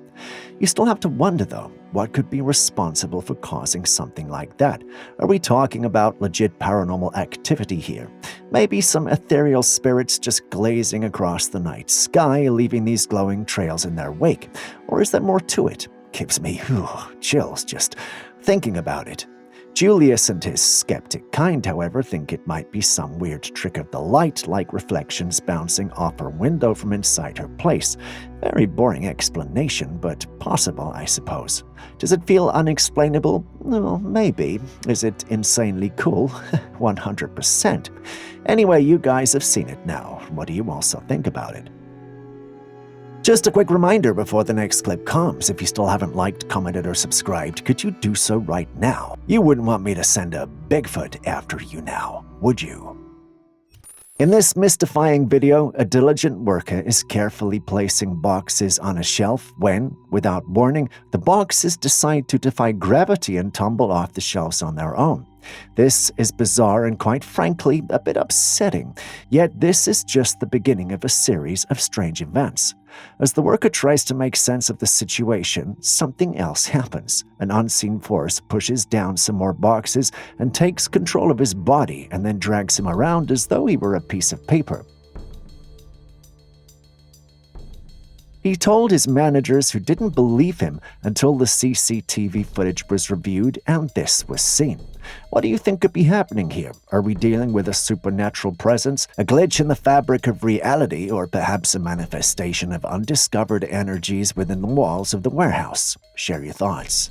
You still have to wonder, though, what could be responsible for causing something like that? Are we talking about legit paranormal activity here? Maybe some ethereal spirits just glazing across the night sky, leaving these glowing trails in their wake? Or is there more to it? Gives me chills just thinking about it. Julius and his skeptic kind, however, think it might be some weird trick of the light, like reflections bouncing off her window from inside her place. Very boring explanation, but possible, I suppose. Does it feel unexplainable? No, maybe. Is it insanely cool? 100%. Anyway, you guys have seen it now. What do you also think about it? Just a quick reminder before the next clip comes, if you still haven't liked, commented, or subscribed, could you do so right now? You wouldn't want me to send a Bigfoot after you now, would you? In this mystifying video, a diligent worker is carefully placing boxes on a shelf when, without warning, the boxes decide to defy gravity and tumble off the shelves on their own. This is bizarre and, quite frankly, a bit upsetting. Yet this is just the beginning of a series of strange events. As the worker tries to make sense of the situation, something else happens. An unseen force pushes down some more boxes and takes control of his body and then drags him around as though he were a piece of paper. He told his managers who didn't believe him until the CCTV footage was reviewed and this was seen. What do you think could be happening here? Are we dealing with a supernatural presence, a glitch in the fabric of reality, or perhaps a manifestation of undiscovered energies within the walls of the warehouse? Share your thoughts.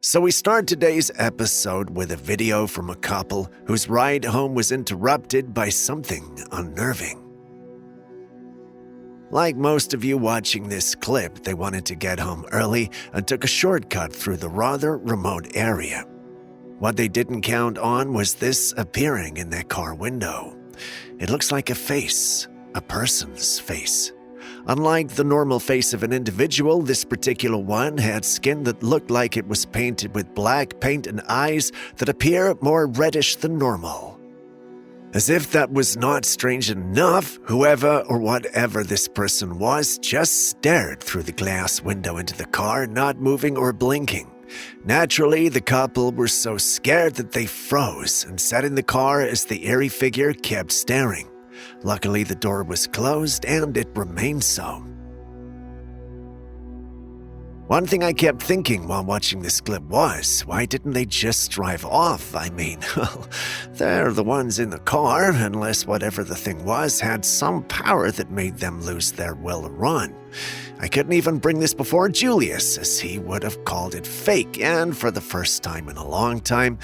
So we start today's episode with a video from a couple whose ride home was interrupted by something unnerving. Like most of you watching this clip, they wanted to get home early and took a shortcut through the rather remote area. What they didn't count on was this appearing in their car window. It looks like a face, a person's face. Unlike the normal face of an individual, this particular one had skin that looked like it was painted with black paint and eyes that appear more reddish than normal. As if that was not strange enough, whoever or whatever this person was just stared through the glass window into the car, not moving or blinking. Naturally, the couple were so scared that they froze and sat in the car as the eerie figure kept staring. Luckily, the door was closed, and it remained so. One thing I kept thinking while watching this clip was, why didn't they just drive off? I mean, they're the ones in the car, unless whatever the thing was had some power that made them lose their will to run. I couldn't even bring this before Julius, as he would have called it fake, and for the first time in a long time,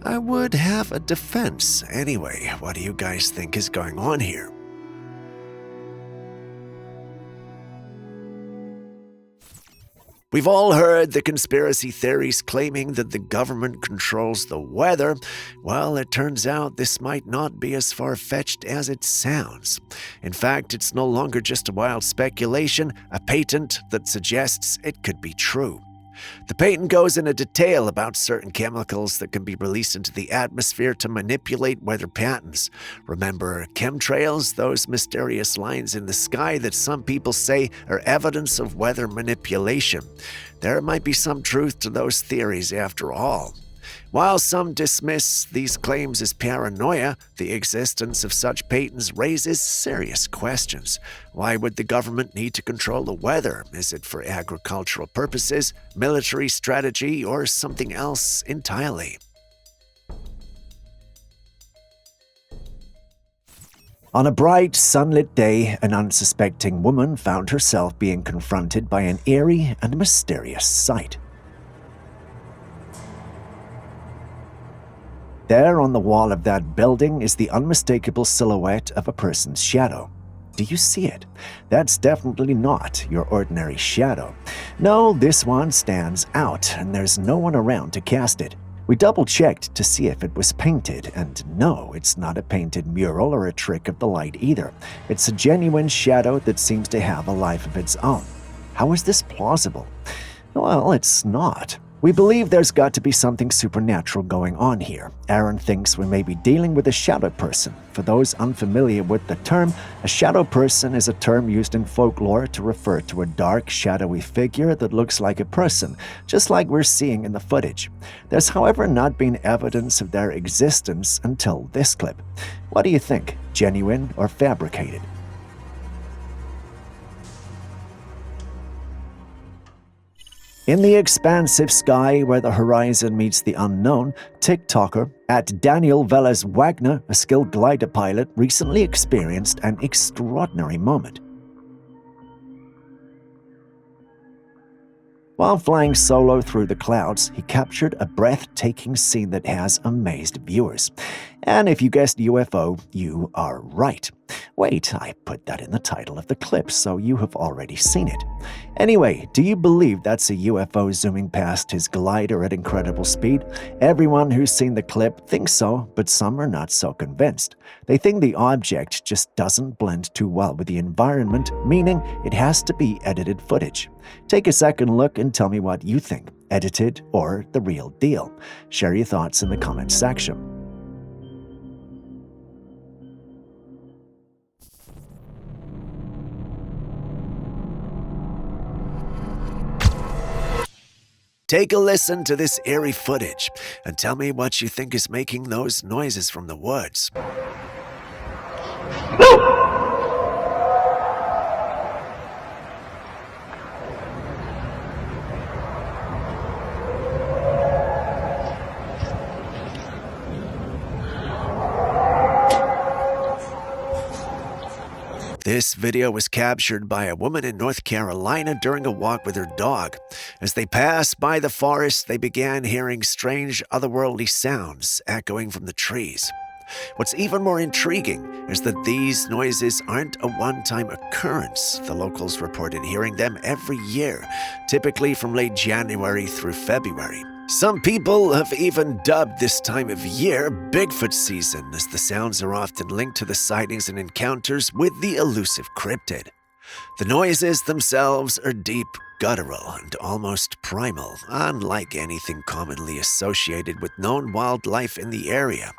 I would have a defense. Anyway, what do you guys think is going on here? We've all heard the conspiracy theories claiming that the government controls the weather. Well, it turns out this might not be as far-fetched as it sounds. In fact, it's no longer just a wild speculation, a patent that suggests it could be true. The patent goes into detail about certain chemicals that can be released into the atmosphere to manipulate weather patterns. Remember chemtrails, those mysterious lines in the sky that some people say are evidence of weather manipulation? There might be some truth to those theories after all. While some dismiss these claims as paranoia, the existence of such patents raises serious questions. Why would the government need to control the weather? Is it for agricultural purposes, military strategy, or something else entirely? On a bright, sunlit day, an unsuspecting woman found herself being confronted by an eerie and mysterious sight. There on the wall of that building is the unmistakable silhouette of a person's shadow. Do you see it? That's definitely not your ordinary shadow. No, this one stands out, and there's no one around to cast it. We double-checked to see if it was painted, and no, it's not a painted mural or a trick of the light either. It's a genuine shadow that seems to have a life of its own. How is this plausible? Well, it's not. We believe there's got to be something supernatural going on here. Aaron thinks we may be dealing with a shadow person. For those unfamiliar with the term, a shadow person is a term used in folklore to refer to a dark, shadowy figure that looks like a person, just like we're seeing in the footage. There's, however, not been evidence of their existence until this clip. What do you think? Genuine or fabricated? In the expansive sky where the horizon meets the unknown, TikToker @Daniel Velez Wagner, a skilled glider pilot, recently experienced an extraordinary moment. While flying solo through the clouds, he captured a breathtaking scene that has amazed viewers. And if you guessed UFO, you are right. Wait, I put that in the title of the clip, so you have already seen it. Anyway, do you believe that's a UFO zooming past his glider at incredible speed? Everyone who's seen the clip thinks so, but some are not so convinced. They think the object just doesn't blend too well with the environment, meaning it has to be edited footage. Take a second look and tell me what you think, edited or the real deal. Share your thoughts in the comments section. Take a listen to this eerie footage and tell me what you think is making those noises from the woods. This video was captured by a woman in North Carolina during a walk with her dog. As they passed by the forest, they began hearing strange otherworldly sounds echoing from the trees. What's even more intriguing is that these noises aren't a one-time occurrence. The locals reported hearing them every year, typically from late January through February. Some people have even dubbed this time of year Bigfoot season, as the sounds are often linked to the sightings and encounters with the elusive cryptid. The noises themselves are deep, guttural, and almost primal, unlike anything commonly associated with known wildlife in the area.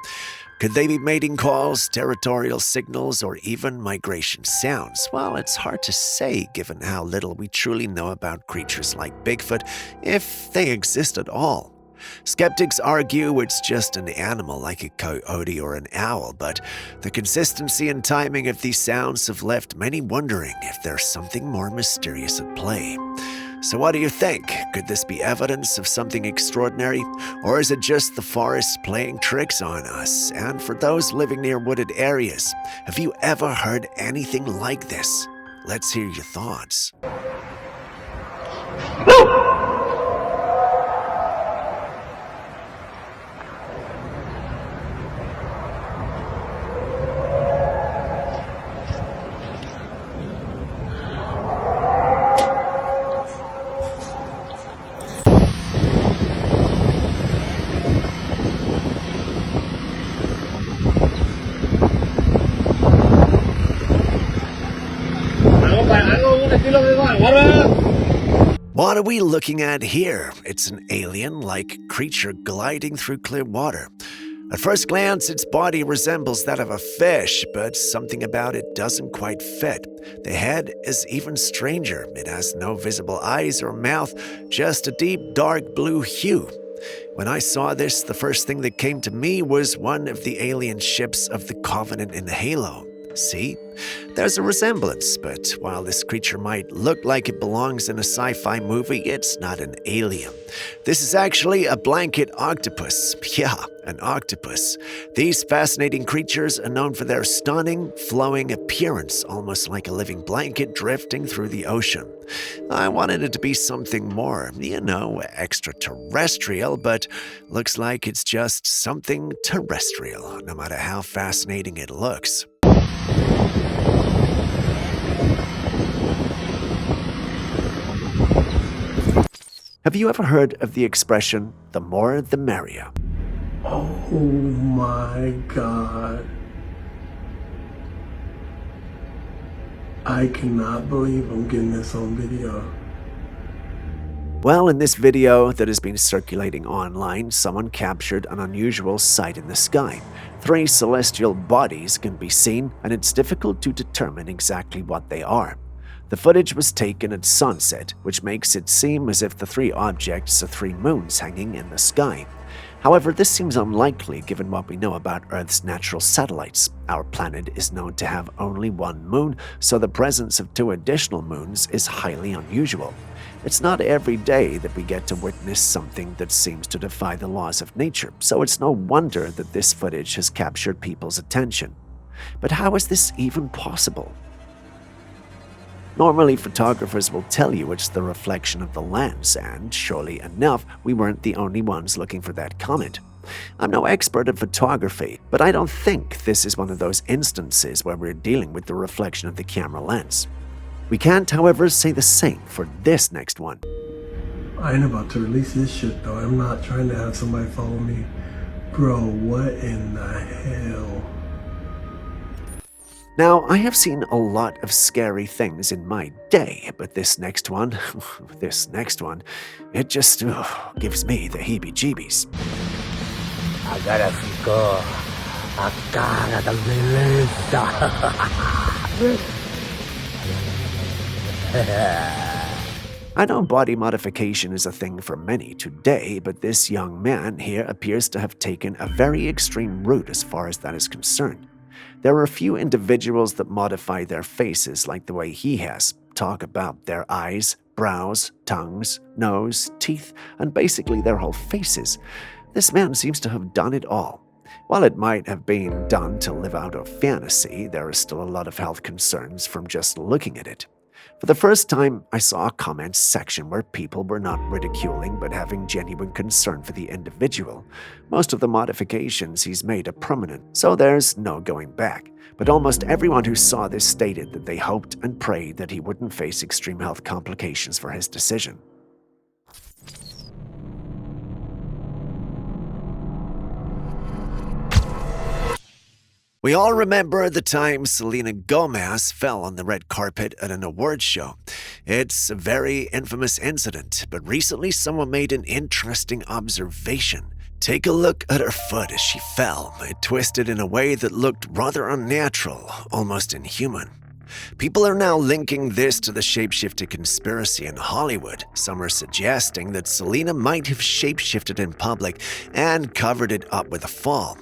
Could they be mating calls, territorial signals, or even migration sounds? Well, it's hard to say given how little we truly know about creatures like Bigfoot, if they exist at all. Skeptics argue it's just an animal like a coyote or an owl, but the consistency and timing of these sounds have left many wondering if there's something more mysterious at play. So what do you think? Could this be evidence of something extraordinary? Or is it just the forest playing tricks on us? And for those living near wooded areas, have you ever heard anything like this? Let's hear your thoughts. What are we looking at here? It's an alien-like creature gliding through clear water. At first glance, its body resembles that of a fish, but something about it doesn't quite fit. The head is even stranger. It has no visible eyes or mouth, just a deep, dark blue hue. When I saw this, the first thing that came to me was one of the alien ships of the Covenant in Halo. See? There's a resemblance, but while this creature might look like it belongs in a sci-fi movie, it's not an alien. This is actually a blanket octopus. Yeah, an octopus. These fascinating creatures are known for their stunning, flowing appearance, almost like a living blanket drifting through the ocean. I wanted it to be something more, extraterrestrial, but looks like it's just something terrestrial, no matter how fascinating it looks. Have you ever heard of the expression, the more the merrier? Oh my God. I cannot believe I'm getting this on video. Well, in this video that has been circulating online, someone captured an unusual sight in the sky. 3 celestial bodies can be seen, and it's difficult to determine exactly what they are. The footage was taken at sunset, which makes it seem as if the 3 objects are 3 moons hanging in the sky. However, this seems unlikely given what we know about Earth's natural satellites. Our planet is known to have only 1 moon, so the presence of 2 additional moons is highly unusual. It's not every day that we get to witness something that seems to defy the laws of nature, so it's no wonder that this footage has captured people's attention. But how is this even possible? Normally, photographers will tell you it's the reflection of the lens, and surely enough, we weren't the only ones looking for that comment. I'm no expert at photography, but I don't think this is one of those instances where we're dealing with the reflection of the camera lens. We can't, however, say the same for this next one. I ain't about to release this shit though. I'm not trying to have somebody follow me. Bro, what in the hell? Now, I have seen a lot of scary things in my day, but this next one, it just gives me the heebie-jeebies. Agárrate, a cara da beleza. I know body modification is a thing for many today, but this young man here appears to have taken a very extreme route as far as that is concerned. There are a few individuals that modify their faces like the way he has, talk about their eyes, brows, tongues, nose, teeth, and basically their whole faces. This man seems to have done it all. While it might have been done to live out a fantasy, there is still a lot of health concerns from just looking at it. For the first time, I saw a comments section where people were not ridiculing but having genuine concern for the individual. Most of the modifications he's made are permanent, so there's no going back. But almost everyone who saw this stated that they hoped and prayed that he wouldn't face extreme health complications for his decision. We all remember the time Selena Gomez fell on the red carpet at an awards show. It's a very infamous incident, but recently someone made an interesting observation. Take a look at her foot as she fell. It twisted in a way that looked rather unnatural, almost inhuman. People are now linking this to the shapeshifter conspiracy in Hollywood. Some are suggesting that Selena might have shapeshifted in public and covered it up with a fall.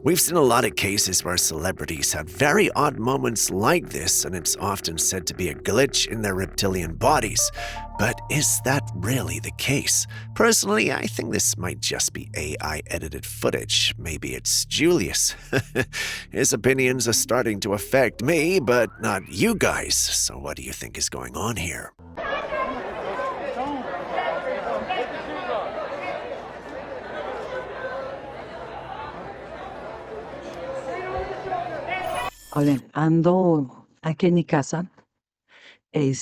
We've seen a lot of cases where celebrities have very odd moments like this, and it's often said to be a glitch in their reptilian bodies. But is that really the case? Personally, I think this might just be AI-edited footage. Maybe it's Julius. His opinions are starting to affect me, but not you guys. So what do you think is going on here? Oigan, ando aquí en mi casa, que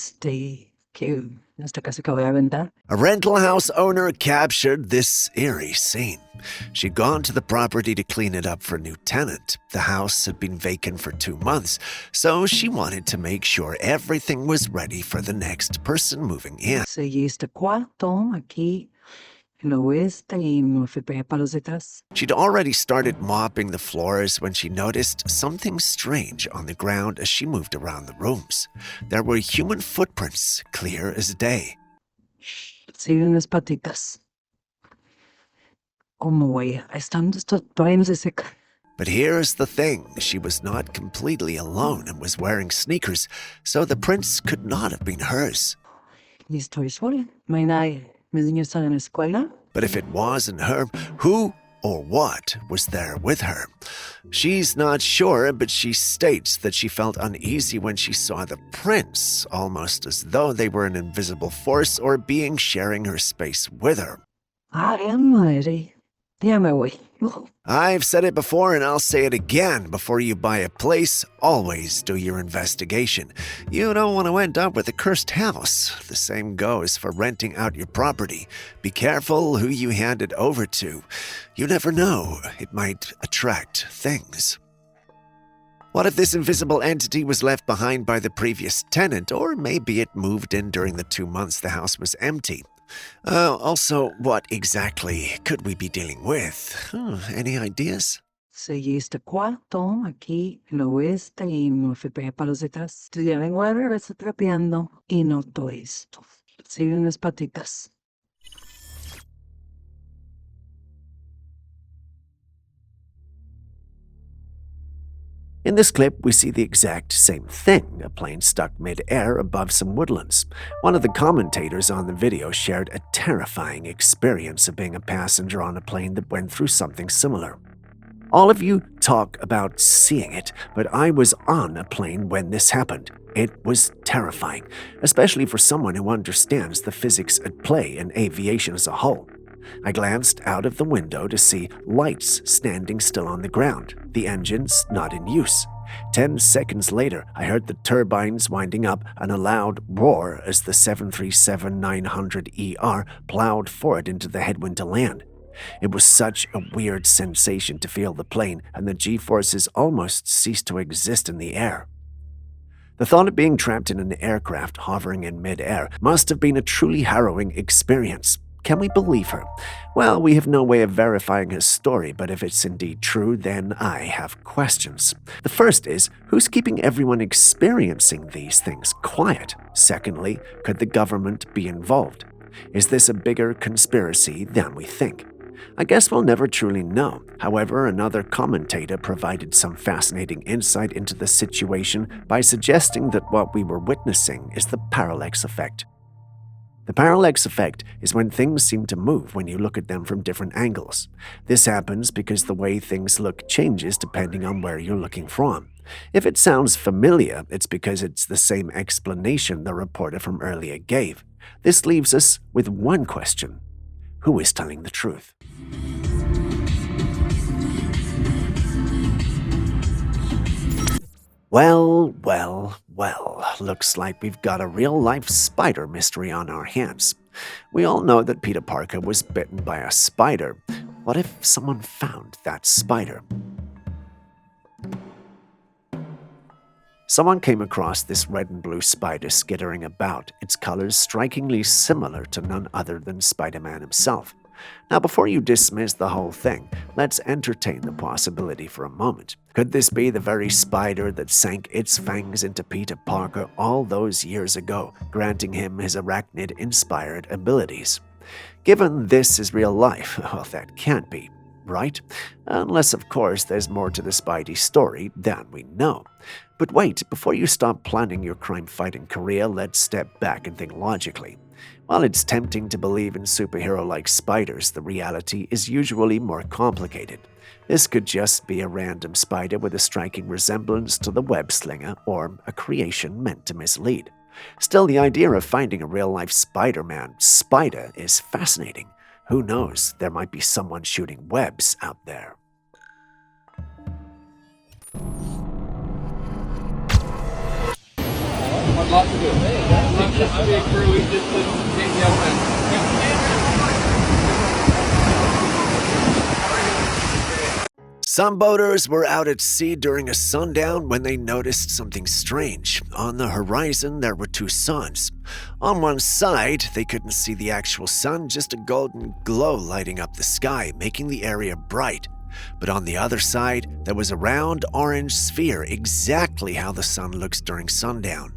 esta casa que voy a vender. A rental house owner captured this eerie scene. She'd gone to the property to clean it up for a new tenant. The house had been vacant for 2 months, so she wanted to make sure everything was ready for the next person moving in. Seguí este cuarto aquí en el oeste y me fui para los detrás. She'd already started mopping the floors when she noticed something strange on the ground as she moved around the rooms. There were human footprints, clear as day. Sí, unas patitas. ¿Cómo voy? Están todavía no se seca. But here's the thing, she was not completely alone and was wearing sneakers, so the prints could not have been hers. Y estoy sola. No hay nadie. Mis niños están en la escuela. But if it wasn't her, who or what was there with her? She's not sure, but she states that she felt uneasy when she saw the prints, almost as though they were an invisible force or being sharing her space with her. Ay, madre. Ya me voy. I've said it before and I'll say it again. Before you buy a place, always do your investigation. You don't want to end up with a cursed house. The same goes for renting out your property. Be careful who you hand it over to. You never know, it might attract things. What if this invisible entity was left behind by the previous tenant, or maybe it moved in during the 2 months the house was empty? Also, what exactly could we be dealing with? Any ideas? Seguí este cuarto aquí en el oeste y me fui para los detrás. Ya vengo de regreso trapeando y noto esto. Seguí unas patitas. In this clip, we see the exact same thing, a plane stuck mid-air above some woodlands. One of the commentators on the video shared a terrifying experience of being a passenger on a plane that went through something similar. All of you talk about seeing it, but I was on a plane when this happened. It was terrifying, especially for someone who understands the physics at play in aviation as a whole. I glanced out of the window to see lights standing still on the ground, the engines not in use. 10 seconds later, I heard the turbines winding up and a loud roar as the 737-900ER plowed forward into the headwind to land. It was such a weird sensation to feel the plane, and the G-forces almost ceased to exist in the air. The thought of being trapped in an aircraft hovering in mid-air must have been a truly harrowing experience. can we believe her? Well, we have no way of verifying her story, but if it's indeed true, then I have questions. The first is, who's keeping everyone experiencing these things quiet? Secondly, could the government be involved? Is this a bigger conspiracy than we think? I guess we'll never truly know. However, another commentator provided some fascinating insight into the situation by suggesting that what we were witnessing is the parallax effect. The parallax effect is when things seem to move when you look at them from different angles. This happens because the way things look changes depending on where you're looking from. If it sounds familiar, it's because it's the same explanation the reporter from earlier gave. This leaves us with one question. Who is telling the truth? Well, looks like we've got a real-life spider mystery on our hands. We all know that Peter Parker was bitten by a spider. What if someone found that spider? Someone came across this red and blue spider skittering about, its colors strikingly similar to none other than Spider-Man himself. Now, before you dismiss the whole thing, let's entertain the possibility for a moment. Could this be the very spider that sank its fangs into Peter Parker all those years ago, granting him his arachnid-inspired abilities? Given this is real life, well, that can't be, right? Unless, of course, there's more to the Spidey story than we know. But wait, before you stop planning your crime-fighting career, let's step back and think logically. While it's tempting to believe in superhero-like spiders, the reality is usually more complicated. This could just be a random spider with a striking resemblance to the web slinger, or a creation meant to mislead. Still, the idea of finding a real-life Spider-Man spider is fascinating. Who knows, there might be someone shooting webs out there. I'd love to do it. Just be a crew, we just take the other end. Some boaters were out at sea during a sundown when they noticed something strange. On the horizon, there were two suns. On one side, they couldn't see the actual sun, just a golden glow lighting up the sky, making the area bright. But on the other side, there was a round orange sphere, exactly how the sun looks during sundown.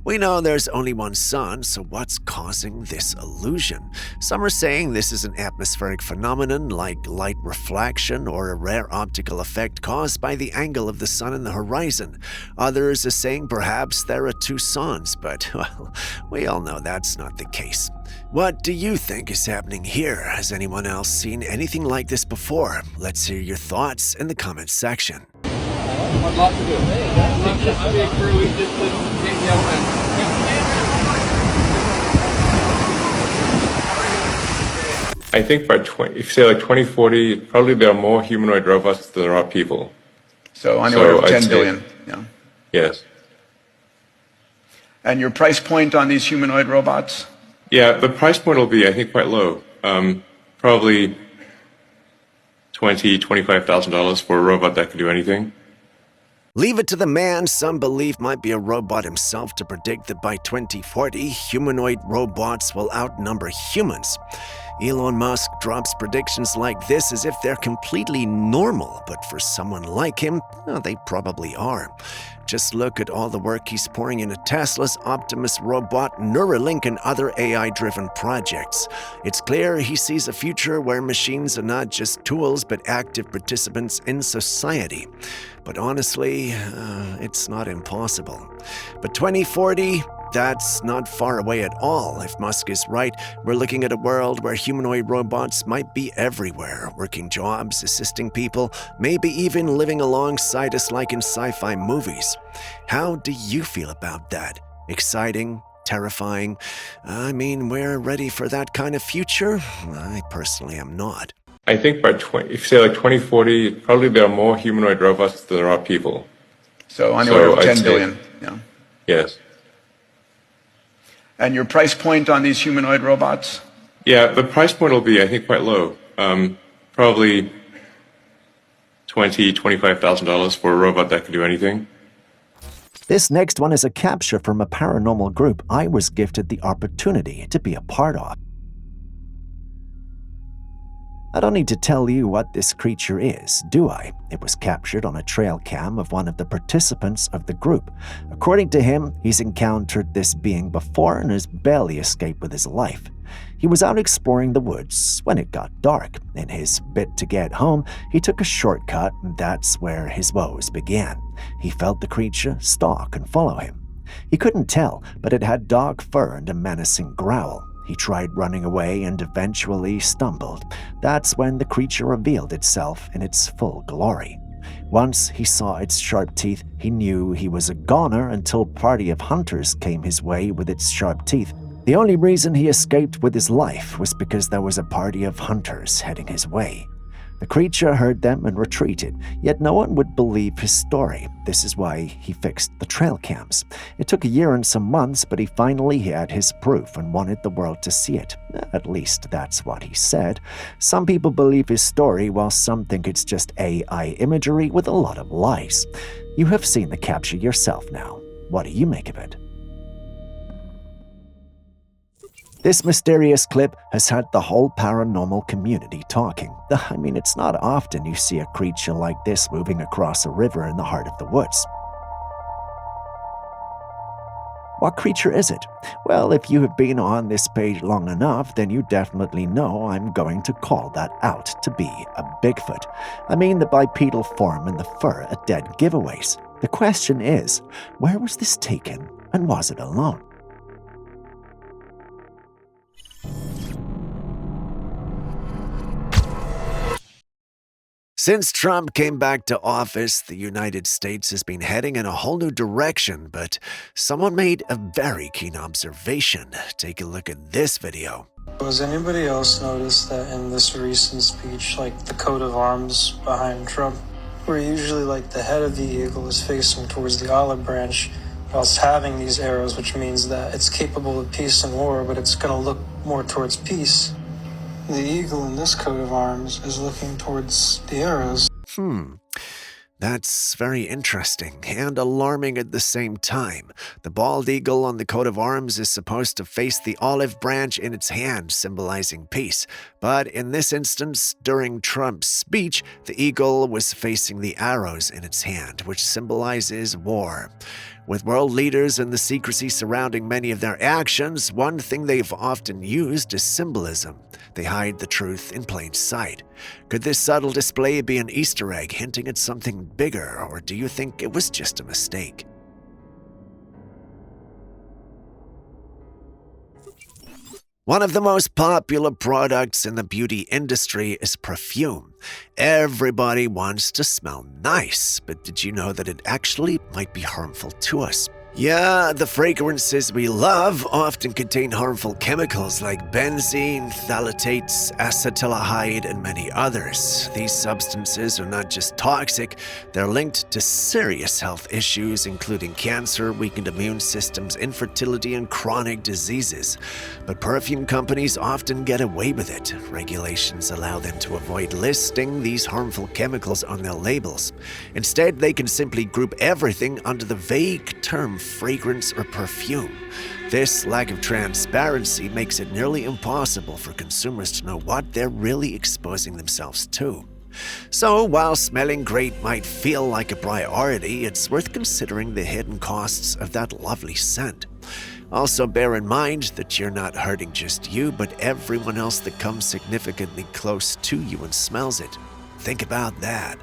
We know there's only one sun, so what's causing this illusion? Some are saying this is an atmospheric phenomenon like light reflection or a rare optical effect caused by the angle of the sun in the horizon. Others are saying perhaps there are two suns, but, well, we all know that's not the case. What do you think is happening here? Has anyone else seen anything like this before? Let's hear your thoughts in the comments section. I'd love to do it. Just be a crew, we just take the other end. I think by if you say like 2040, probably there are more humanoid robots than there are people. So on the order of 10 billion. Yeah. Yes. And your price point on these humanoid robots? Yeah, the price point will be, I think, quite low. Probably $25,000 for a robot that can do anything. Leave it to the man some believe might be a robot himself to predict that by 2040, humanoid robots will outnumber humans. Elon Musk drops predictions like this as if they're completely normal, but for someone like him, well, they probably are. Just look at all the work he's pouring into Tesla's Optimus robot, Neuralink, and other AI-driven projects. It's clear he sees a future where machines are not just tools, but active participants in society. But honestly, it's not impossible. But 2040, that's not far away at all. If Musk is right, we're looking at a world where humanoid robots might be everywhere, working jobs, assisting people, maybe even living alongside us like in sci-fi movies. How do you feel about that? Exciting? Terrifying? I mean, we're ready for that kind of future? I personally am not. I think by if you say like 2040, probably there are more humanoid robots than there are people. So on the order of 10 billion. Yeah. Yes. And your price point on these humanoid robots? Yeah, the price point will be, I think, quite low. Probably $25,000 for a robot that can do anything. This next one is a capture from a paranormal group I was gifted the opportunity to be a part of. I don't need to tell you what this creature is, do I? It was captured on a trail cam of one of the participants of the group. According to him, he's encountered this being before and has barely escaped with his life. He was out exploring the woods when it got dark. In his bid to get home, he took a shortcut, and that's where his woes began. He felt the creature stalk and follow him. He couldn't tell, but it had dark fur and a menacing growl. He tried running away and eventually stumbled. That's when the creature revealed itself in its full glory. Once he saw its sharp teeth, he knew he was a goner until a party of hunters came his way with its sharp teeth. The only reason he escaped with his life was because there was a party of hunters heading his way. The creature heard them and retreated, yet no one would believe his story. This is why he fixed the trail cams. It took a year and some months, but he finally had his proof and wanted the world to see it. At least that's what he said. Some people believe his story, while some think it's just AI imagery with a lot of lies. You have seen the capture yourself now. What do you make of it? This mysterious clip has had the whole paranormal community talking. I mean, it's not often you see a creature like this moving across a river in the heart of the woods. What creature is it? Well, if you have been on this page long enough, then you definitely know I'm going to call that out to be a Bigfoot. I mean, the bipedal form and the fur are dead giveaways. The question is, where was this taken, and was it alone? Since Trump came back to office, the United States has been heading in a whole new direction, but someone made a very keen observation. Take a look at this video. Has anybody else noticed that in this recent speech, like the coat of arms behind Trump, where usually like the head of the eagle is facing towards the olive branch, whilst having these arrows, which means that it's capable of peace and war, but it's going to look more towards peace. The eagle in this coat of arms is looking towards the arrows. That's very interesting and alarming at the same time. The bald eagle on the coat of arms is supposed to face the olive branch in its hand, symbolizing peace. But in this instance, during Trump's speech, the eagle was facing the arrows in its hand, which symbolizes war. With world leaders and the secrecy surrounding many of their actions, one thing they've often used is symbolism. They hide the truth in plain sight. Could this subtle display be an Easter egg hinting at something bigger, or do you think it was just a mistake? One of the most popular products in the beauty industry is perfume. Everybody wants to smell nice, but did you know that it actually might be harmful to us? Yeah, the fragrances we love often contain harmful chemicals like benzene, phthalates, acetaldehyde, and many others. These substances are not just toxic, they're linked to serious health issues, including cancer, weakened immune systems, infertility, and chronic diseases. But perfume companies often get away with it. Regulations allow them to avoid listing these harmful chemicals on their labels. Instead, they can simply group everything under the vague term fragrance or perfume. This lack of transparency makes it nearly impossible for consumers to know what they're really exposing themselves to. So, while smelling great might feel like a priority, it's worth considering the hidden costs of that lovely scent. Also, bear in mind that you're not hurting just you, but everyone else that comes significantly close to you and smells it. Think about that.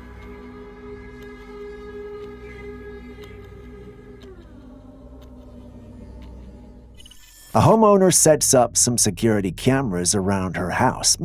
A homeowner sets up some security cameras around her house,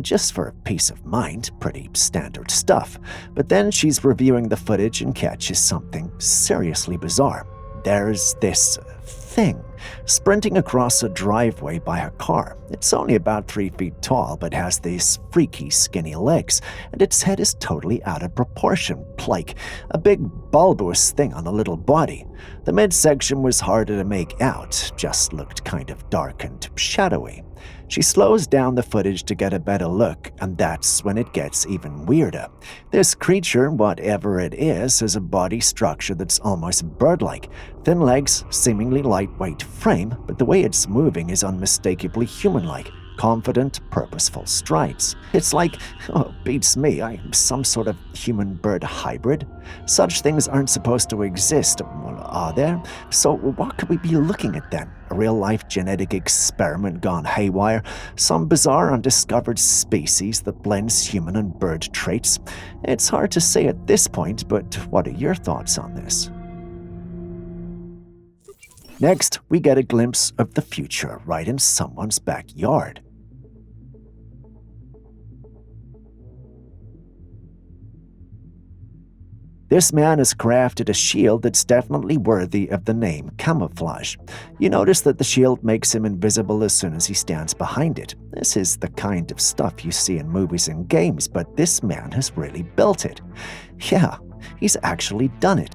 just for peace of mind, pretty standard stuff. But then she's reviewing the footage and catches something seriously bizarre. There's this thing sprinting across a driveway by a car. It's only about 3 feet tall, but has these freaky skinny legs, and its head is totally out of proportion, like a big bulbous thing on a little body. The midsection was harder to make out, just looked kind of dark and shadowy. She slows down the footage to get a better look, and that's when it gets even weirder. This creature, whatever it is, has a body structure that's almost bird-like. Thin legs, seemingly lightweight frame, but the way it's moving is unmistakably human-like. confident, purposeful strides. It's like, oh, beats me, I'm some sort of human-bird hybrid. Such things aren't supposed to exist, well, are there? So what could we be looking at then? A real-life genetic experiment gone haywire? Some bizarre undiscovered species that blends human and bird traits? It's hard to say at this point, but what are your thoughts on this? Next, we get a glimpse of the future right in someone's backyard. This man has crafted a shield that's definitely worthy of the name camouflage. You notice that the shield makes him invisible as soon as he stands behind it. This is the kind of stuff you see in movies and games, but this man has really built it. Yeah, he's actually done it.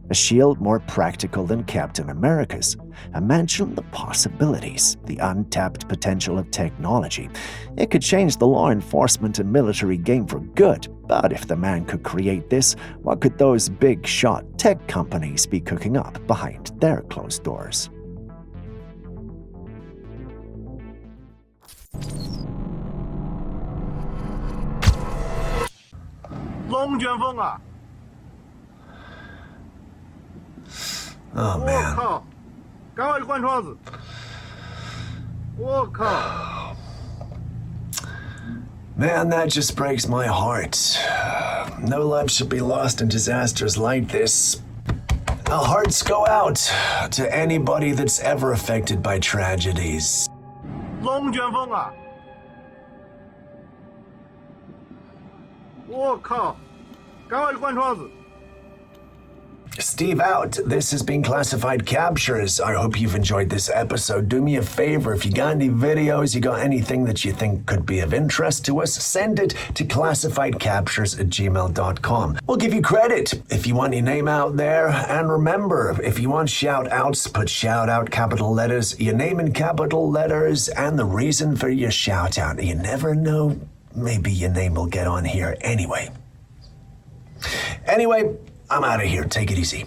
A shield more practical than Captain America's. Imagine the possibilities, the untapped potential of technology. It could change the law enforcement and military game for good, but if the man could create this, what could those big shot tech companies be cooking up behind their closed doors? Oh man. Man, that just breaks my heart. No life should be lost in disasters like this. Our hearts go out to anybody that's ever affected by tragedies. Steve out. This has been Classified Captures. I hope you've enjoyed this episode. Do me a favor, if you got any videos, you got anything that you think could be of interest to us, send it to classifiedcaptures@gmail.com. We'll give you credit if you want your name out there. And remember, if you want shout-outs, put shout-out capital letters, your name in capital letters, and the reason for your shout-out. You never know, maybe your name will get on here anyway. Anyway, I'm out of here. Take it easy.